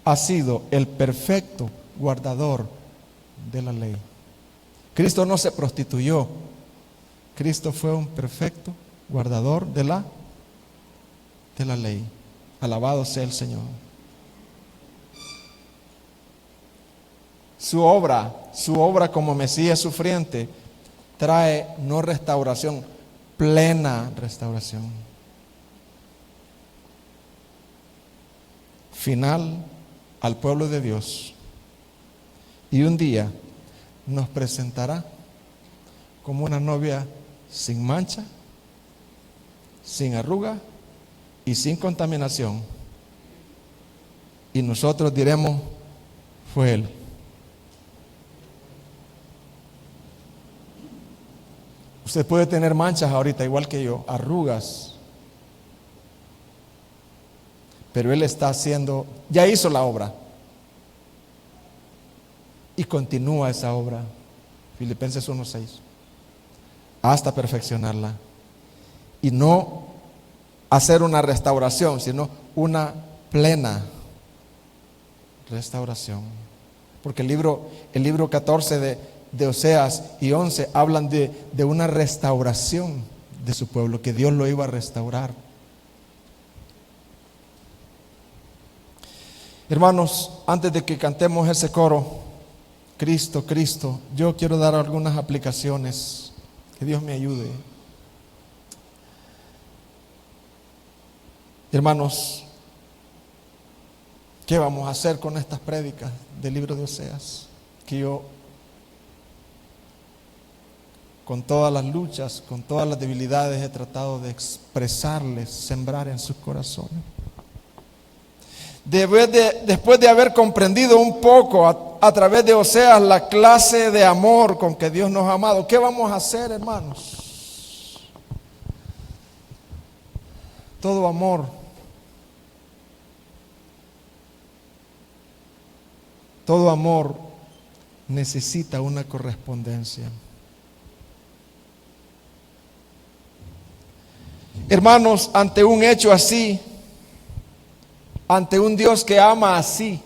Speaker 1: ha sido el perfecto guardador de la ley. Cristo no se prostituyó. Cristo fue un perfecto guardador de la ley. Alabado sea el Señor. Su obra como Mesías sufriente trae no restauración, plena restauración. Final al pueblo de Dios. Y un día nos presentará como una novia sin mancha, sin arruga y sin contaminación. Y nosotros diremos: fue Él. Usted puede tener manchas ahorita, igual que yo, arrugas. Pero Él está haciendo, ya hizo la obra. Y continúa esa obra. Filipenses 1:6. Hasta perfeccionarla. Y no hacer una restauración, sino una plena restauración. Porque el libro 14 de Oseas y 11 hablan de una restauración de su pueblo, que Dios lo iba a restaurar. Hermanos, antes de que cantemos ese coro, Cristo, Cristo, yo quiero dar algunas aplicaciones. Que Dios me ayude. Hermanos, ¿qué vamos a hacer con estas prédicas del libro de Oseas? Que yo, con todas las luchas, con todas las debilidades, he tratado de expresarles, sembrar en sus corazones. Después de haber comprendido un poco a través de Oseas la clase de amor con que Dios nos ha amado, ¿qué vamos a hacer, hermanos? Todo amor necesita una correspondencia. Hermanos, ante un hecho así, ante un Dios que ama así,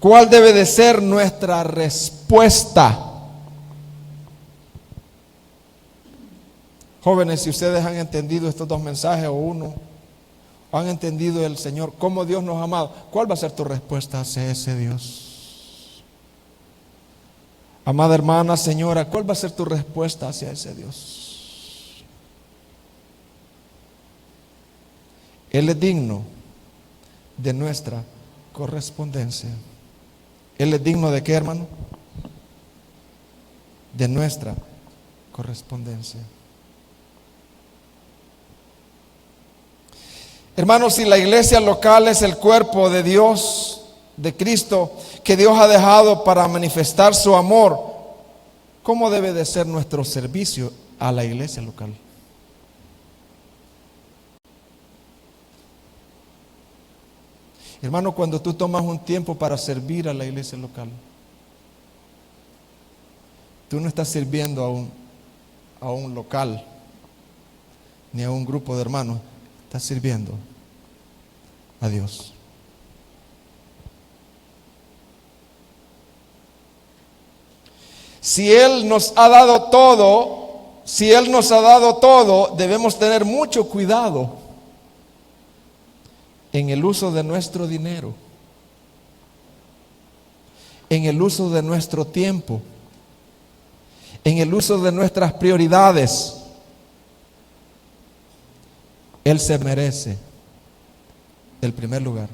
Speaker 1: ¿cuál debe de ser nuestra respuesta? Jóvenes, si ustedes han entendido estos dos mensajes o uno, han entendido el Señor, cómo Dios nos ha amado, ¿cuál va a ser tu respuesta hacia ese Dios? Amada hermana, señora, ¿cuál va a ser tu respuesta hacia ese Dios? Él es digno de nuestra correspondencia. Él es digno de qué, hermano? De nuestra correspondencia. Hermanos, si la iglesia local es el cuerpo de Dios, de Cristo, que Dios ha dejado para manifestar su amor, ¿cómo debe de ser nuestro servicio a la iglesia local? Hermano, cuando tú tomas un tiempo para servir a la iglesia local, tú no estás sirviendo a un local ni a un grupo de hermanos. Estás sirviendo a Dios. Si Él nos ha dado todo, debemos tener mucho cuidado en el uso de nuestro dinero, en el uso de nuestro tiempo, en el uso de nuestras prioridades. Él se merece el primer lugar.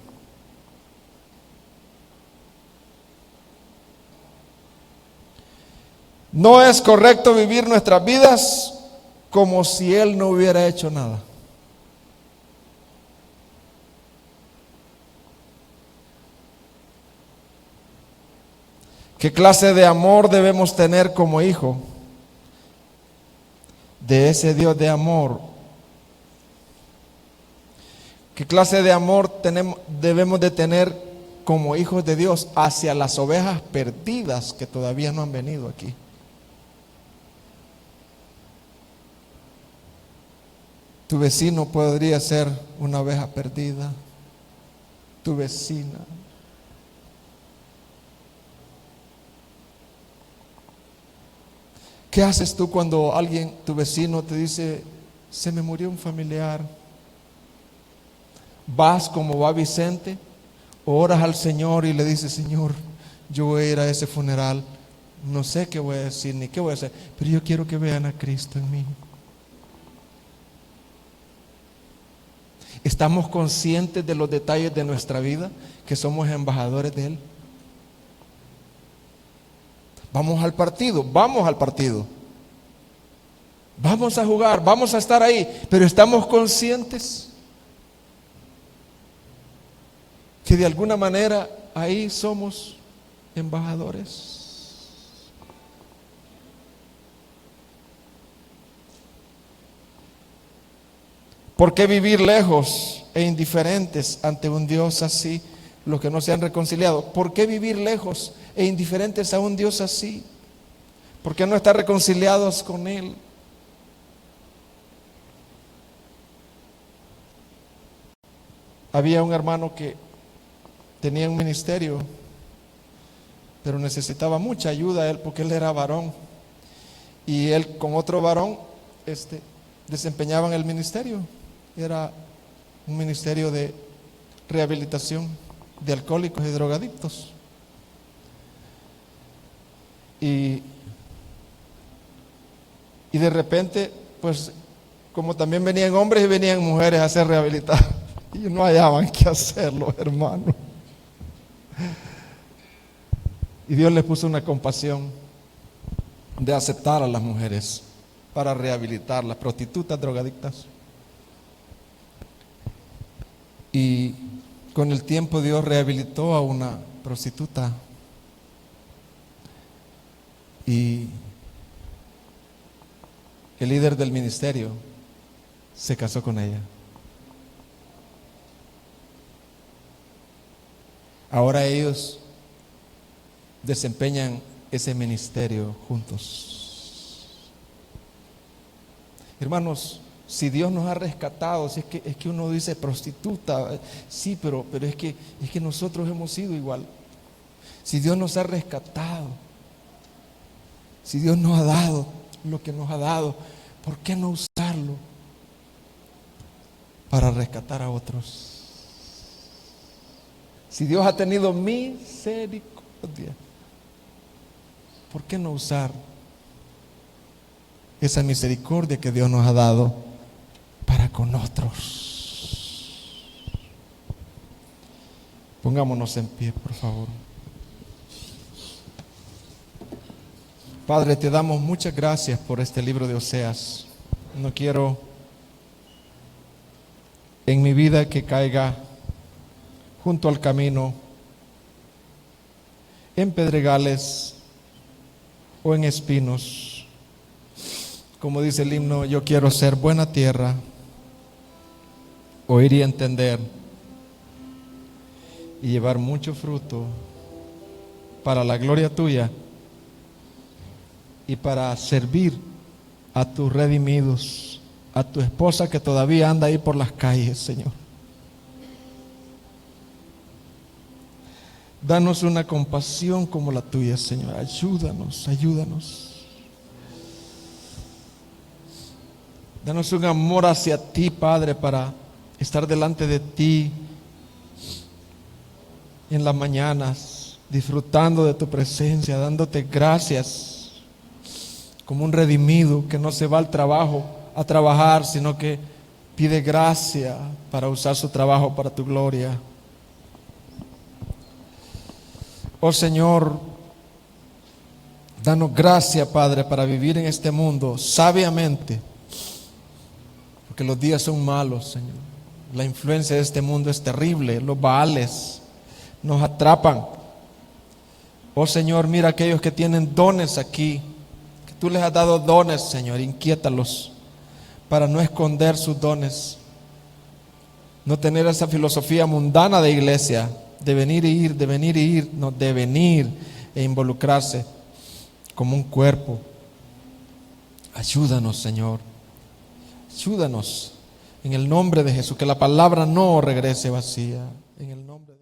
Speaker 1: No es correcto vivir nuestras vidas como si Él no hubiera hecho nada. ¿Qué clase de amor debemos tener como hijo de ese Dios de amor? ¿Qué clase de amor debemos de tener como hijos de Dios hacia las ovejas perdidas que todavía no han venido aquí? Tu vecino podría ser una oveja perdida, tu vecina. ¿Qué haces tú cuando alguien, tu vecino, te dice, se me murió un familiar? ¿Vas como va Vicente? Oras al Señor y le dices, Señor, yo voy a ir a ese funeral, no sé qué voy a decir ni qué voy a hacer, pero yo quiero que vean a Cristo en mí. ¿Estamos conscientes de los detalles de nuestra vida, que somos embajadores de Él? Vamos al partido, vamos a jugar, vamos a estar ahí, pero estamos conscientes que de alguna manera ahí somos embajadores. ¿Por qué vivir lejos e indiferentes ante un Dios así, los que no se han reconciliado? ¿Por qué vivir lejos e indiferentes a un Dios así? ¿Por qué no estar reconciliados con Él? Había un hermano que tenía un ministerio, pero necesitaba mucha ayuda él, porque él era varón, y él con otro varón desempeñaban el ministerio. Era un ministerio de rehabilitación de alcohólicos y drogadictos. Y de repente, pues, como también venían hombres y venían mujeres a ser rehabilitados, y no hallaban qué hacerlo, hermano. Y Dios les puso una compasión de aceptar a las mujeres para rehabilitar las prostitutas, drogadictas. Y con el tiempo Dios rehabilitó a una prostituta. Y el líder del ministerio se casó con ella. Ahora ellos desempeñan ese ministerio juntos. Hermanos, si Dios nos ha rescatado, si es que uno dice prostituta, sí, pero es que nosotros hemos sido igual. Si Dios nos ha rescatado, si Dios nos ha dado lo que nos ha dado, ¿por qué no usarlo para rescatar a otros? Si Dios ha tenido misericordia, ¿por qué no usar esa misericordia que Dios nos ha dado para con otros? Pongámonos en pie, por favor. Padre, te damos muchas gracias por este libro de Oseas. No quiero en mi vida que caiga junto al camino, en pedregales o en espinos. Como dice el himno, yo quiero ser buena tierra, oír y entender y llevar mucho fruto para la gloria tuya y para servir a tus redimidos, a tu esposa que todavía anda ahí por las calles, Señor. Danos una compasión como la tuya, Señor. Ayúdanos, ayúdanos. Danos un amor hacia ti, Padre, para estar delante de ti en las mañanas, disfrutando de tu presencia, dándote gracias, como un redimido que no se va al trabajo a trabajar, sino que pide gracia para usar su trabajo para tu gloria. Oh Señor, danos gracia, Padre, para vivir en este mundo sabiamente, porque los días son malos, Señor. La influencia de este mundo es terrible, los baales nos atrapan. Oh Señor, mira aquellos que tienen dones aquí, que tú les has dado dones, Señor, inquiétalos para no esconder sus dones, no tener esa filosofía mundana de iglesia, de venir e ir, de venir e ir, no, de venir e involucrarse como un cuerpo. Ayúdanos, Señor, ayúdanos en el nombre de Jesús, que la palabra no regrese vacía, en el nombre de